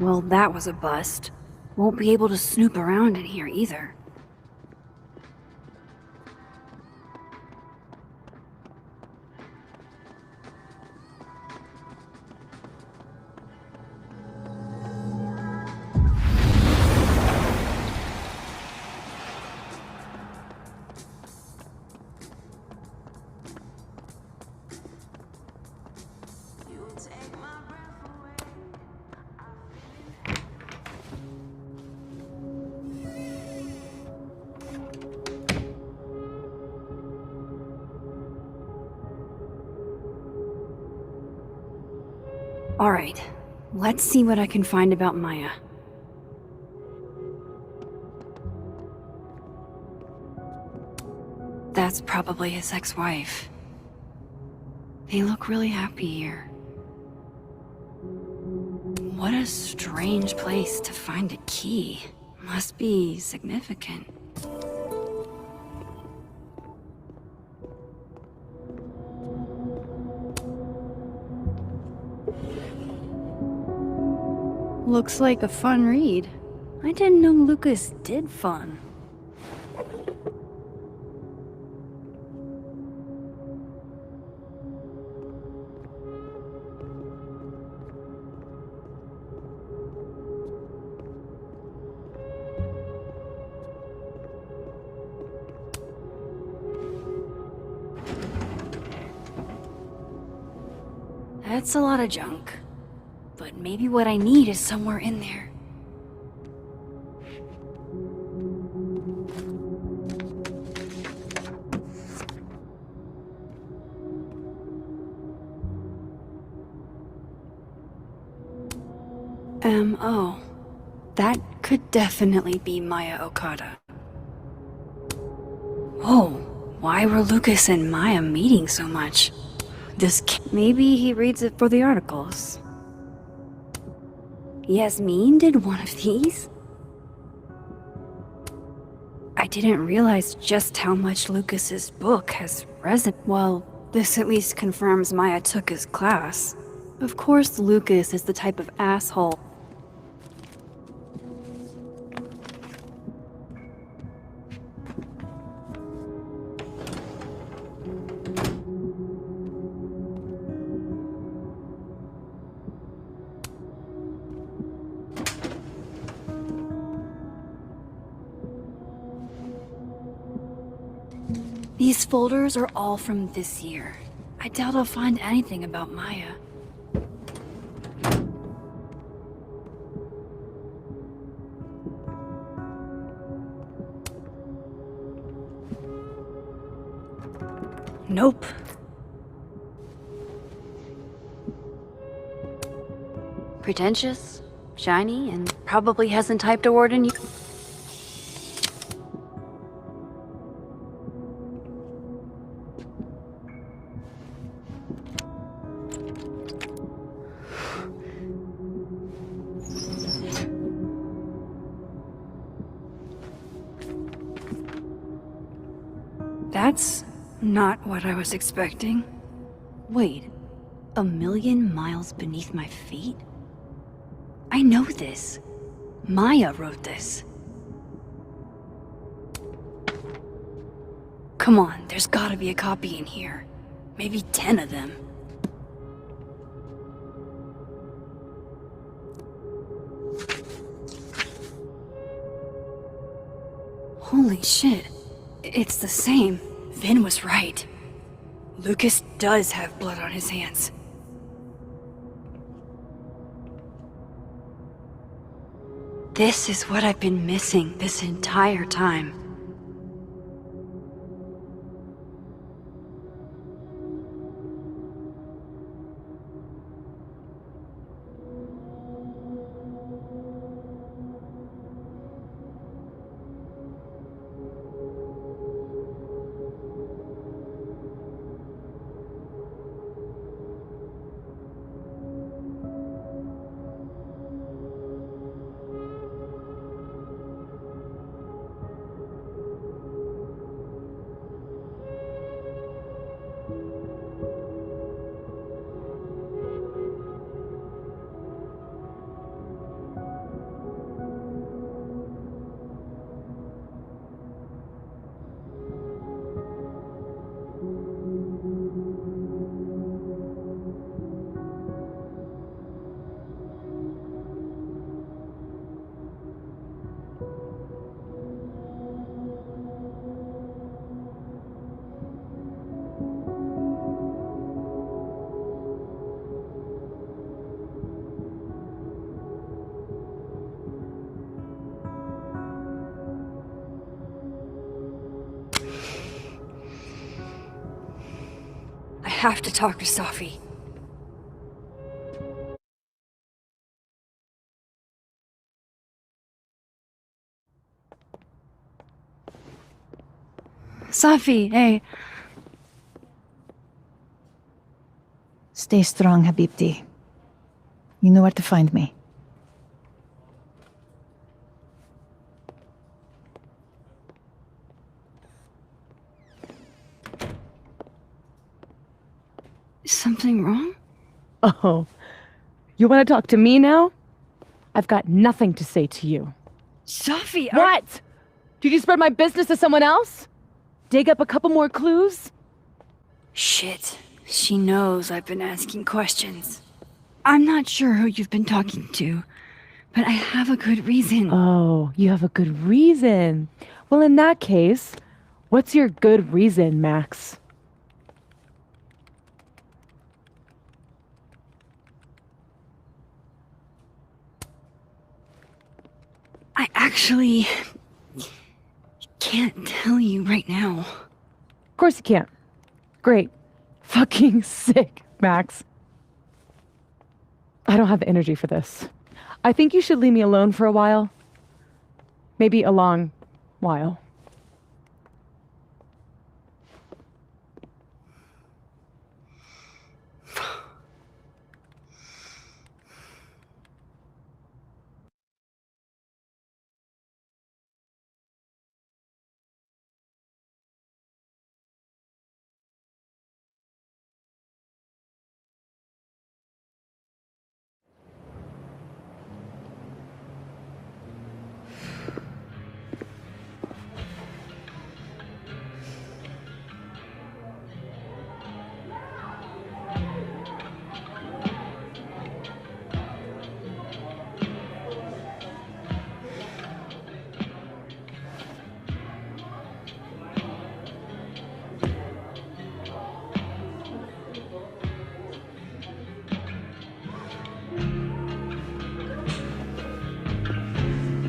Well, that was a bust. Won't be able to snoop around in here either. Alright, let's see what I can find about Maya. That's probably his ex-wife. They look really happy here. What a strange place to find a key. Must be significant. Looks like a fun read. I didn't know Lucas did fun. That's a lot of junk. But maybe what I need is somewhere in there. Oh. That could definitely be Maya Okada. Whoa, why were Lucas and Maya meeting so much? Maybe he reads it for the articles. Yasmin did one of these? I didn't realize just how much Lucas's book has resonated. Well, this at least confirms Maya took his class. Of course Lucas is the type of asshole. These folders are all from this year. I doubt I'll find anything about Maya. Nope. Pretentious, shiny, and probably hasn't typed a word in years. That's not what I was expecting. Wait, 1,000,000 miles beneath my feet? I know this. Maya wrote this. Come on, there's gotta be a copy in here. Maybe 10 of them. Holy shit. It's the same. Vin was right. Lucas does have blood on his hands. This is what I've been missing this entire time. I have to talk to Safi. Safi, hey. Stay strong, Habibti. You know where to find me. Is something wrong? Oh, you want to talk to me now? I've got nothing to say to you. Safi, What? Did you spread my business to someone else? Dig up a couple more clues? Shit. She knows I've been asking questions. I'm not sure who you've been talking to, but I have a good reason. Oh, you have a good reason. Well, in that case, what's your good reason, Max? I actually can't tell you right now. Of course you can't. Great. Fucking sick, Max. I don't have the energy for this. I think you should leave me alone for a while. Maybe a long while.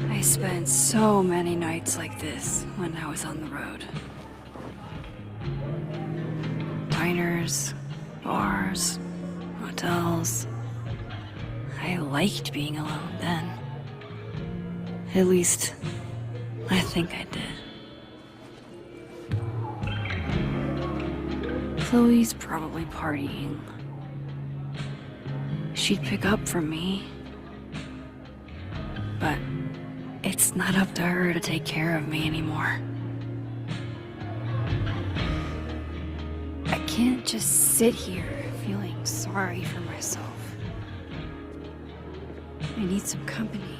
I spent so many nights like this when I was on the road. Diners, bars, hotels. I liked being alone then. At least, I think I did. Chloe's probably partying. She'd pick up from me. But it's not up to her to take care of me anymore. I can't just sit here feeling sorry for myself. I need some company.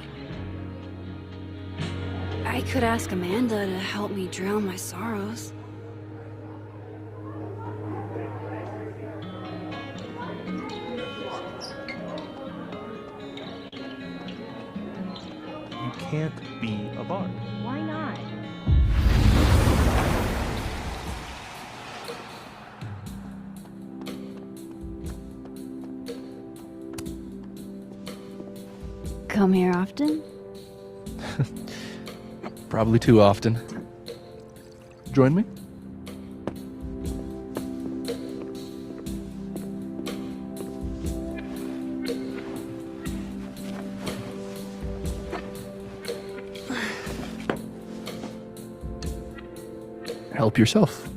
I could ask Amanda to help me drown my sorrows. You can't be a bard. Why not? Come here often? Probably too often. Join me? Help yourself.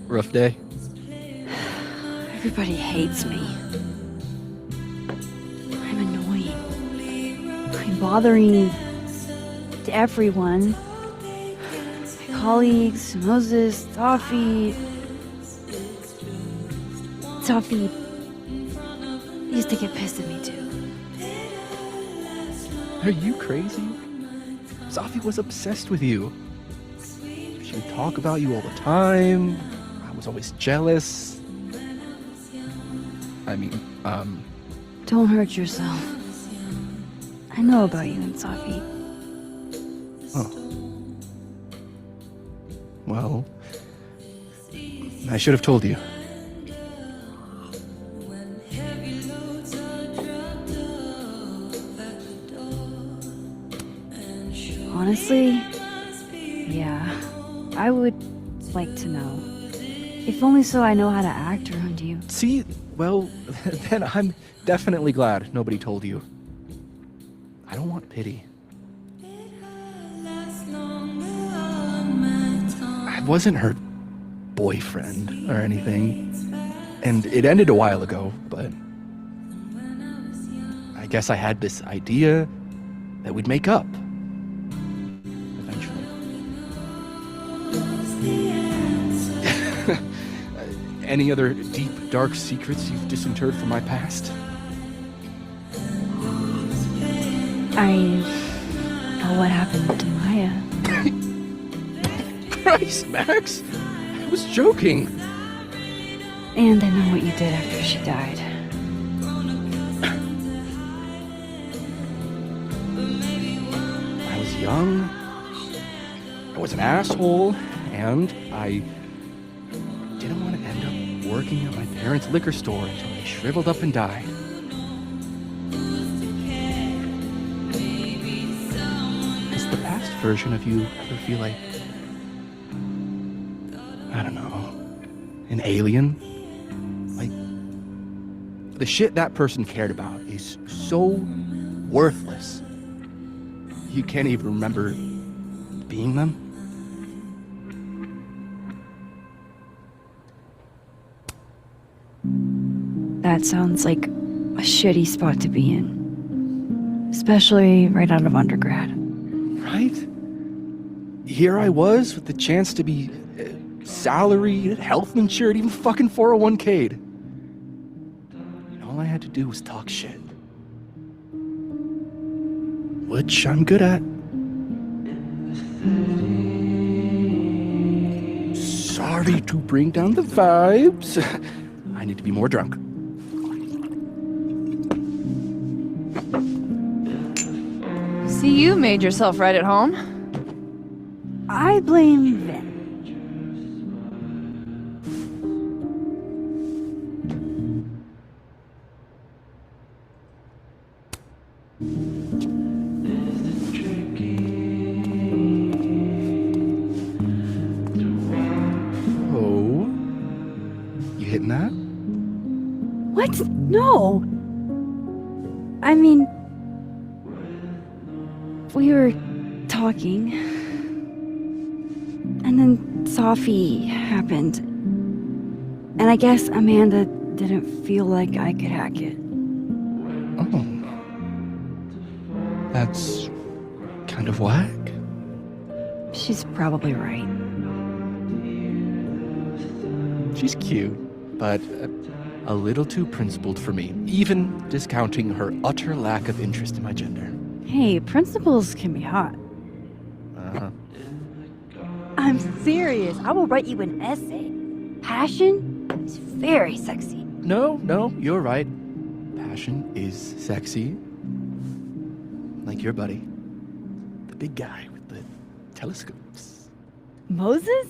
Rough day. Everybody hates me. I'm annoying. I'm bothering to everyone. My colleagues, Moses, Safi. Safi used to get pissed at me too. Are you crazy? Safi was obsessed with you. She would talk about you all the time. I was always jealous. I mean, Don't hurt yourself. I know about you and Safi. Oh. Well, I should have told you. Honestly, yeah, I would like to know. If only so I know how to act around you. See, well, then I'm definitely glad nobody told you. I don't want pity. I wasn't her boyfriend or anything, and it ended a while ago, but I guess I had this idea that we'd make up. Any other deep, dark secrets you've disinterred from my past? I know what happened to Maya. Christ, Max! I was joking. And I know what you did after she died. I was young, I was an asshole, and I didn't want to end up working at my parents' liquor store until they shriveled up and died. Does the past version of you ever feel like, I don't know, an alien? Like, the shit that person cared about is so worthless. You can't even remember being them? That sounds like a shitty spot to be in. Especially right out of undergrad. Right? Here I was with the chance to be salaried, health insured, even fucking 401k'd. And all I had to do was talk shit. Which I'm good at. Sorry to bring down the vibes. I need to be more drunk. See, you made yourself right at home. I blame Vin. Oh? You hitting that? What? No. I mean, we were talking, and then Safi happened, and I guess Amanda didn't feel like I could hack it. Oh. That's kind of whack. She's probably right. She's cute, but a little too principled for me, even discounting her utter lack of interest in my gender. Hey, principles can be hot. Uh-huh. I'm serious. I will write you an essay. Passion is very sexy. No, you're right. Passion is sexy. Like your buddy. The big guy with the telescopes. Moses?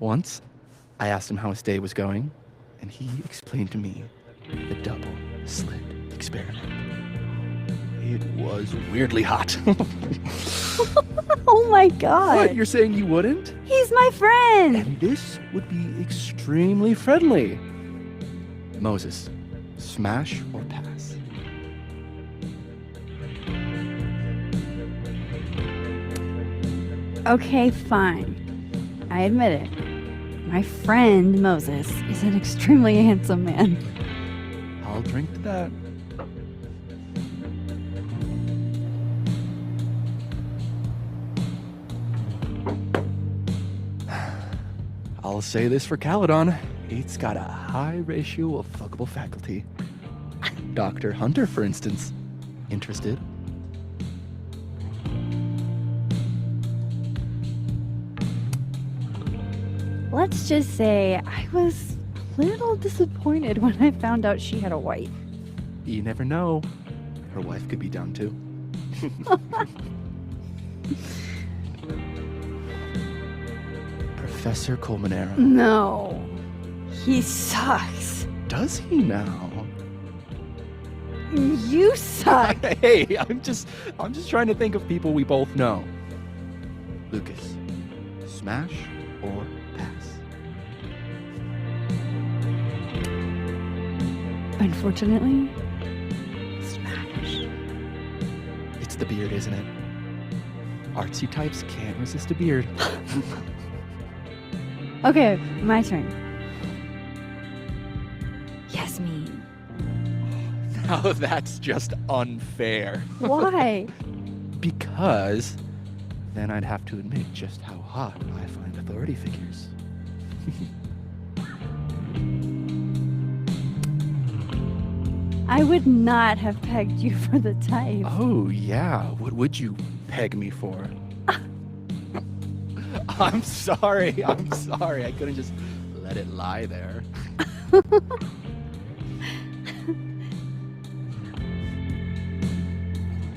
Once, I asked him how his day was going, and he explained to me the double slit experiment. It was weirdly hot. Oh my god. What, you're saying you wouldn't? He's my friend. And this would be extremely friendly. Moses, smash or pass? Okay, fine. I admit it. My friend Moses is an extremely handsome man. I'll drink to that. I'll say this for Caledon. It's got a high ratio of fuckable faculty. Dr. Hunter, for instance. Interested? Let's just say I was a little disappointed when I found out she had a wife. You never know. Her wife could be down too. Professor Colmenero. No. He sucks. Does he now? You suck. Hey, I'm just trying to think of people we both know. Lucas, smash or pass? Unfortunately, smash. It's the beard, isn't it? Artsy types can't resist a beard. Okay, my turn. Yasmin. Now that's just unfair. Why? Because then I'd have to admit just how hot I find authority figures. I would not have pegged you for the type. Oh, yeah. What would you peg me for? I'm sorry. I couldn't just let it lie there.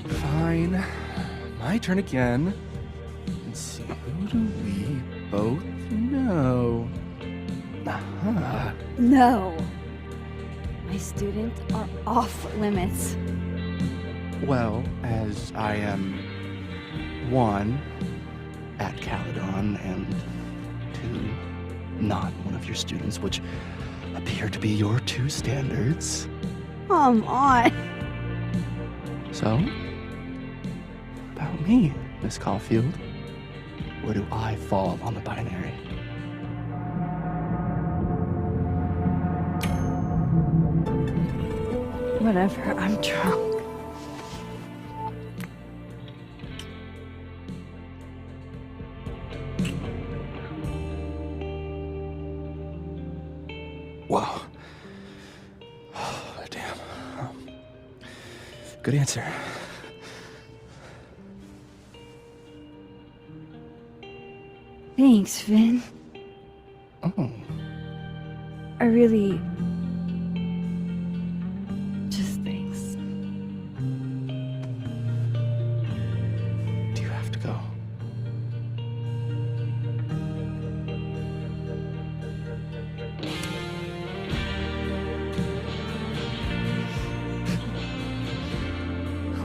Fine. My turn again. Let's see. Who do we both know? Uh-huh. No. My students are off limits. Well, as I am one, at Caledon, and two, not one of your students, which appear to be your two standards. Come on. So, about me, Miss Caulfield, where do I fall on the binary? Whatever, I'm drunk. Wow. Oh, damn. Good answer. Thanks, Finn. Oh. I really... just thanks. Do you have to go?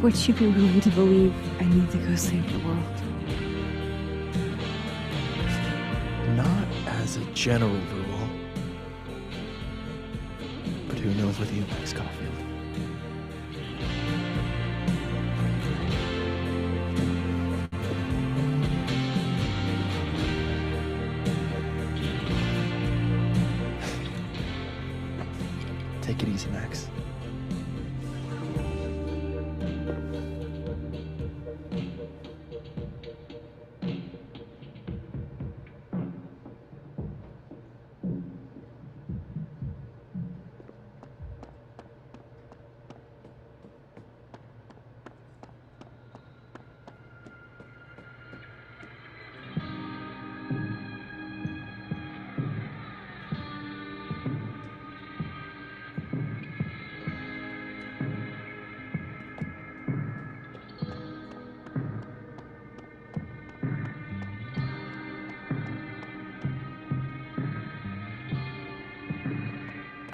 Would you be willing to believe I need to go save the world? Not as a general rule. But who knows with you, Miss Caulfield? Take it easy, Max.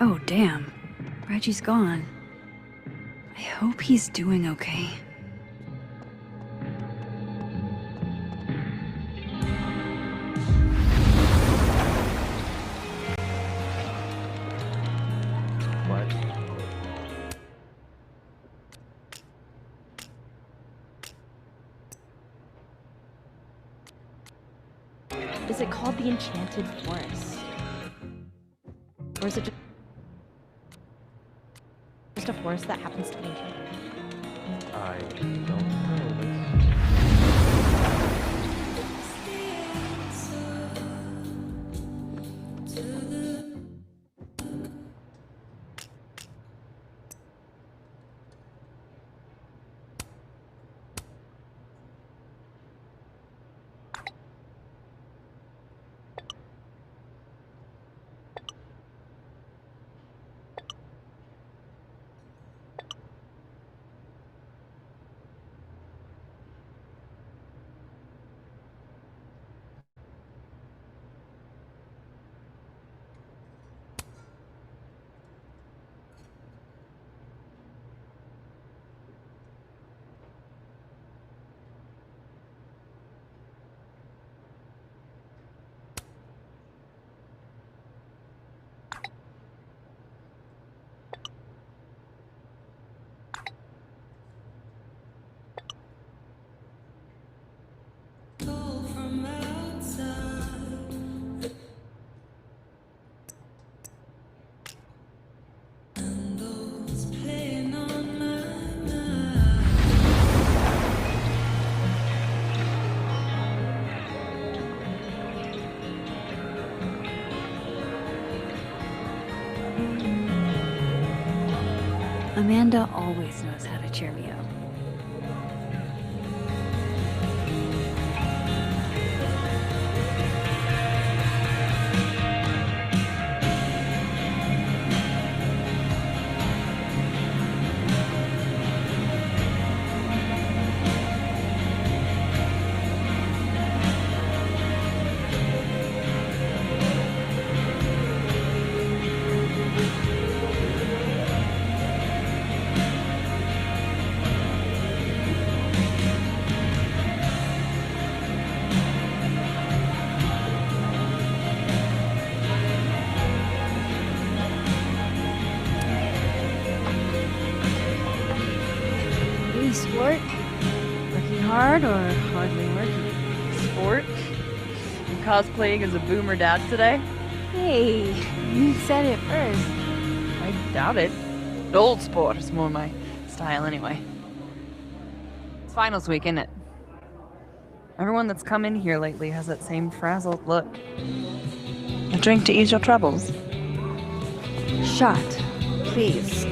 Oh, damn. Reggie's gone. I hope he's doing okay. What? Is it called the Enchanted Forest? Or is it just a forest that happens to be enchanted? I don't know this. Amanda always knows how to cheer me up. Sport? Working hard or hardly working? Sport? You cosplaying as a boomer dad today? Hey, you said it first. I doubt it. Old sport is more my style anyway. It's finals week, isn't it? Everyone that's come in here lately has that same frazzled look. A drink to ease your troubles. Shot, please.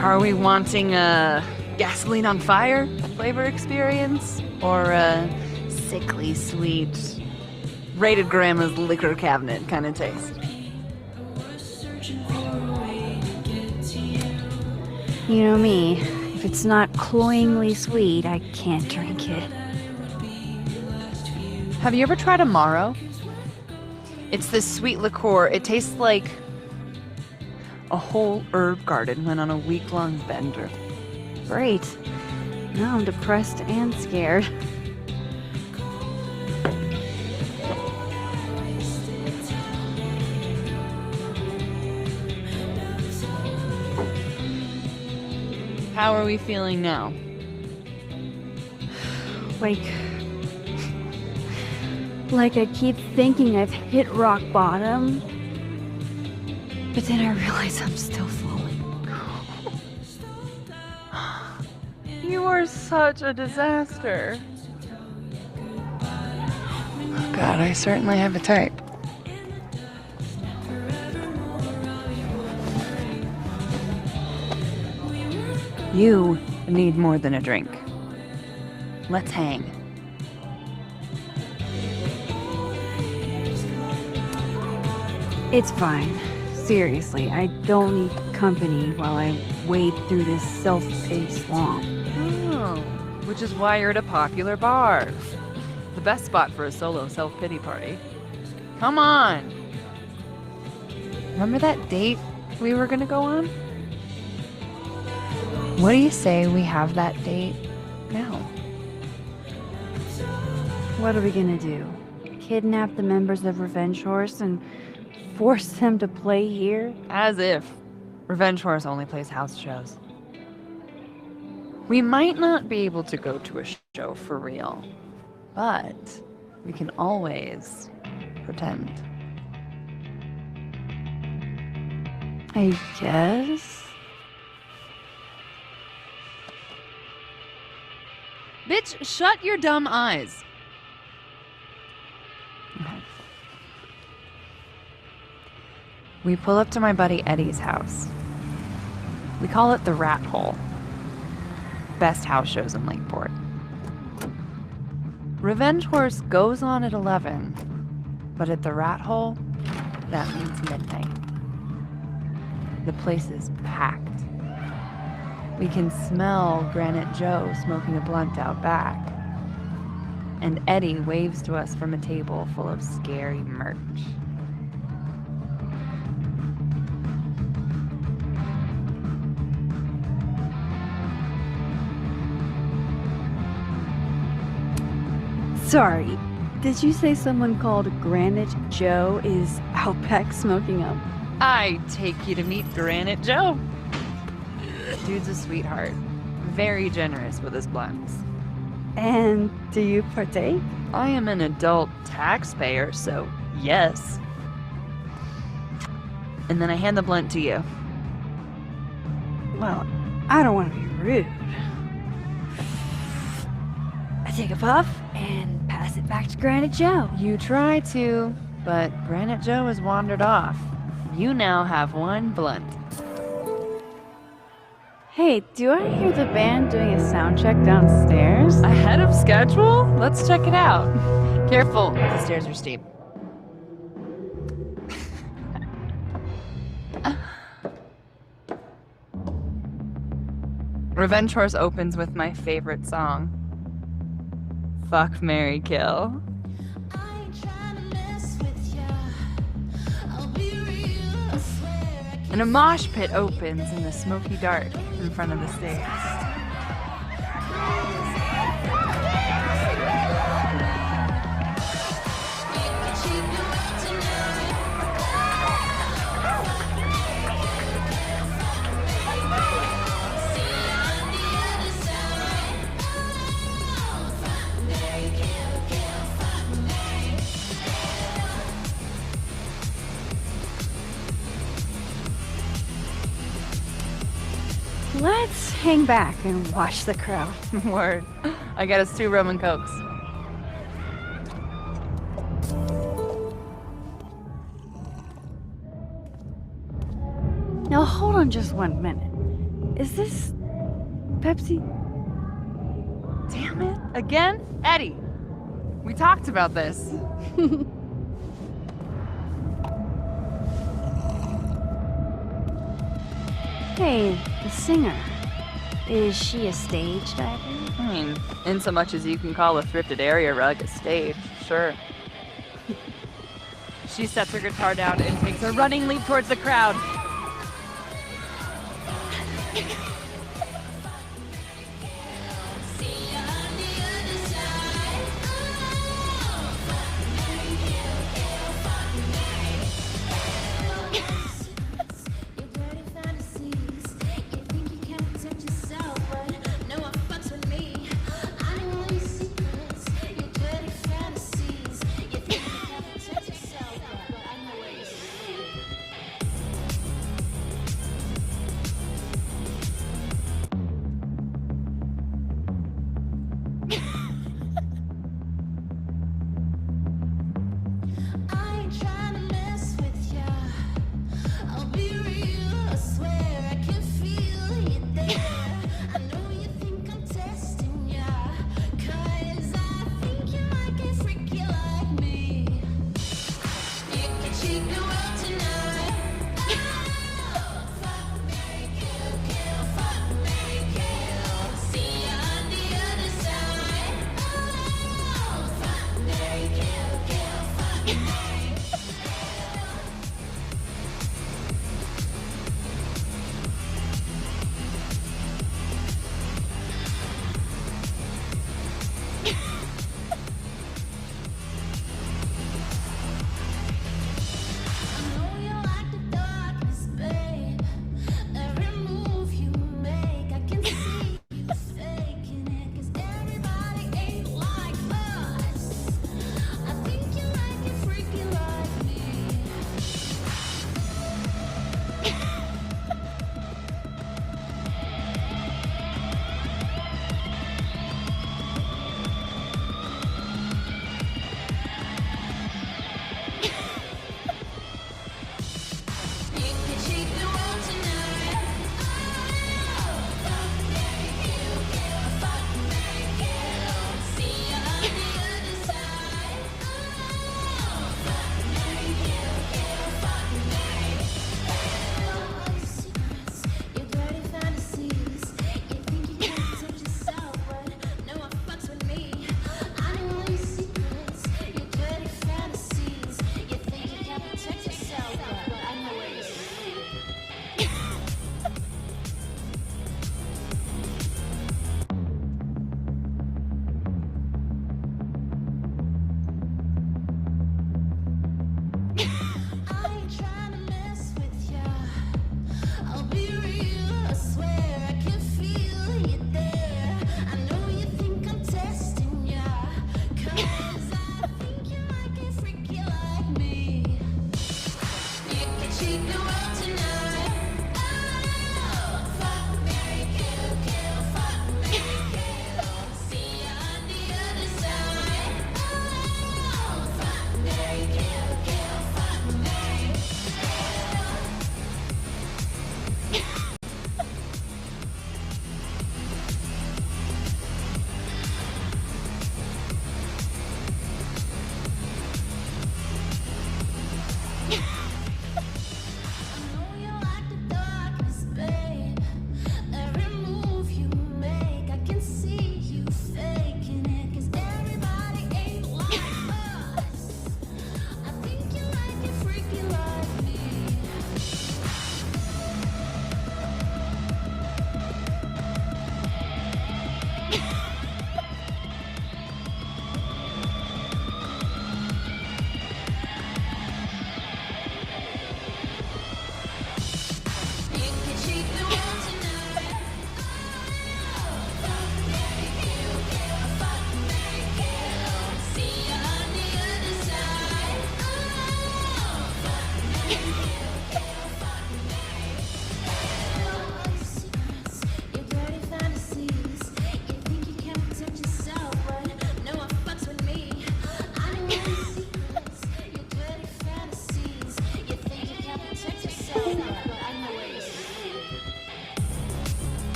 Are we wanting a gasoline on fire flavor experience? Or a sickly sweet, rated grandma's liquor cabinet kind of taste? You know me. If it's not cloyingly sweet, I can't drink it. Have you ever tried Amaro? It's this sweet liqueur. It tastes like a whole herb garden went on a week-long bender. Great. Now I'm depressed and scared. How are we feeling now? Like I keep thinking I've hit rock bottom. But then I realize I'm still falling. You are such a disaster. Oh God, I certainly have a type. You need more than a drink. Let's hang. It's fine. Seriously, I don't need company while I wade through this self-paced swamp. Oh, which is why you're at a popular bar. The best spot for a solo self-pity party. Come on! Remember that date we were gonna go on? What do you say we have that date now? What are we gonna do? Kidnap the members of Revenge Horse and force them to play here? As if. Revenge Horse only plays house shows. We might not be able to go to a show for real, but we can always pretend. I guess. Bitch, shut your dumb eyes. We pull up to my buddy Eddie's house. We call it the Rat Hole. Best house shows in Lakeport. Revenge Horse goes on at 11, but at the Rat Hole, that means midnight. The place is packed. We can smell Granite Joe smoking a blunt out back. And Eddie waves to us from a table full of scary merch. Sorry, did you say someone called Granite Joe is out back smoking up? I take you to meet Granite Joe. Dude's a sweetheart. Very generous with his blunts. And do you partake? I am an adult taxpayer, so yes. And then I hand the blunt to you. Well, I don't want to be rude. I take a puff and pass it back to Granite Joe. You try to, but Granite Joe has wandered off. You now have one blunt. Hey, do I hear the band doing a sound check downstairs? Ahead of schedule? Let's check it out. Careful, the stairs are steep. Revenge Horse opens with my favorite song. Fuck, Marry, Kill. And a mosh pit opens in the smoky dark in front of the stage. Let's hang back and watch the crowd. Word. I got us 2 rum and cokes. Now hold on just 1 minute. Is this Pepsi? Damn it. Again? Eddie, we talked about this. Hey, the singer. Is she a stage diver? I mean, in so much as you can call a thrifted area rug a stage, sure. She sets her guitar down and takes a running leap towards the crowd.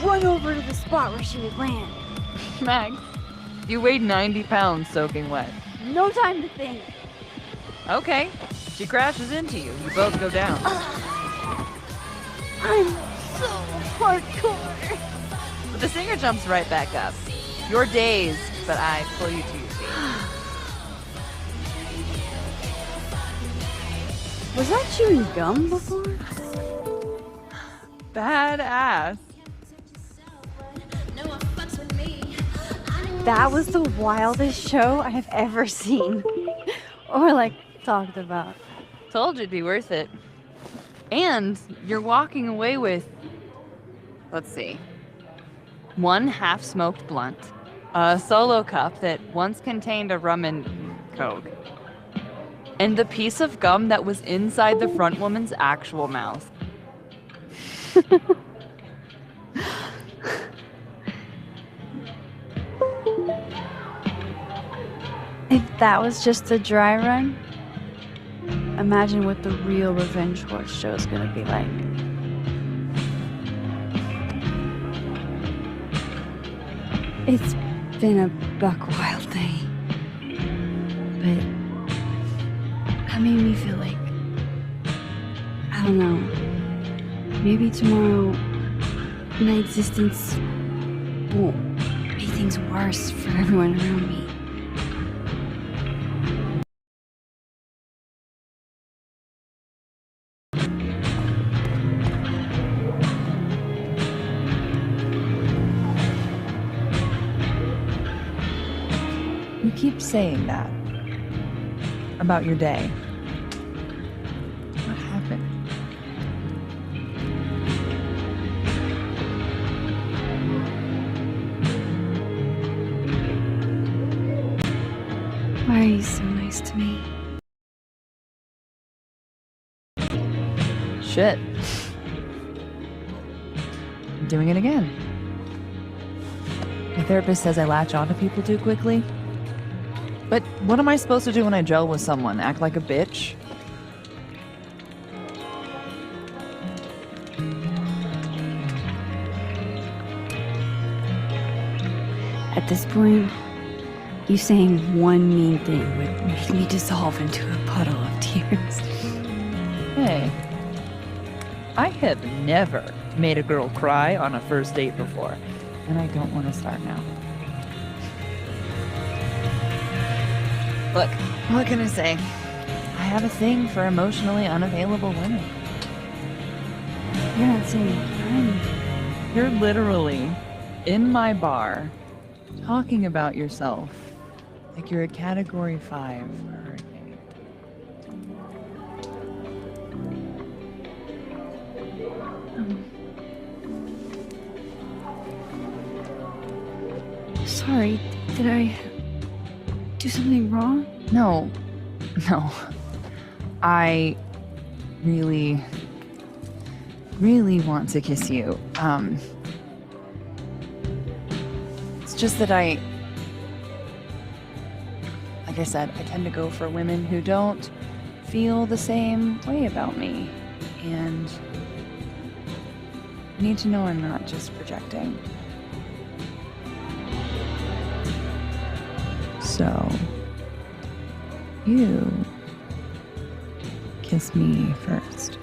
Run over to the spot where she would land. Max, you weighed 90 pounds soaking wet. No time to think. Okay, she crashes into you. You both go down. I'm so hardcore. But the singer jumps right back up. You're dazed, but I pull you to your feet. Was I chewing gum before? Badass. That was the wildest show I have ever seen. Or like talked about. Told you it'd be worth it. And you're walking away with, let's see, 1 half-smoked blunt, a solo cup that once contained a rum and coke, and the piece of gum that was inside the front woman's actual mouth. If that was just a dry run, imagine what the real Revenge Horse show is gonna be like. It's been a buck wild day, but that made me feel like, I don't know, maybe tomorrow my existence won't make things worse for everyone around me. You keep saying that about your day. What happened? Why are you so nice to me? Shit. I'm doing it again. My therapist says I latch onto people too quickly. But what am I supposed to do when I gel with someone? Act like a bitch? At this point, you saying one mean thing would make me dissolve into a puddle of tears. Hey, I have never made a girl cry on a first date before, and I don't want to start now. Look, what can I say? I have a thing for emotionally unavailable women. You're not saying I'm... You're literally in my bar talking about yourself like you're a category 5 hurricane. Sorry, did I do something wrong? No. I really want to kiss you. It's just that like I said, I tend to go for women who don't feel the same way about me. And I need to know I'm not just projecting. So, you kiss me first.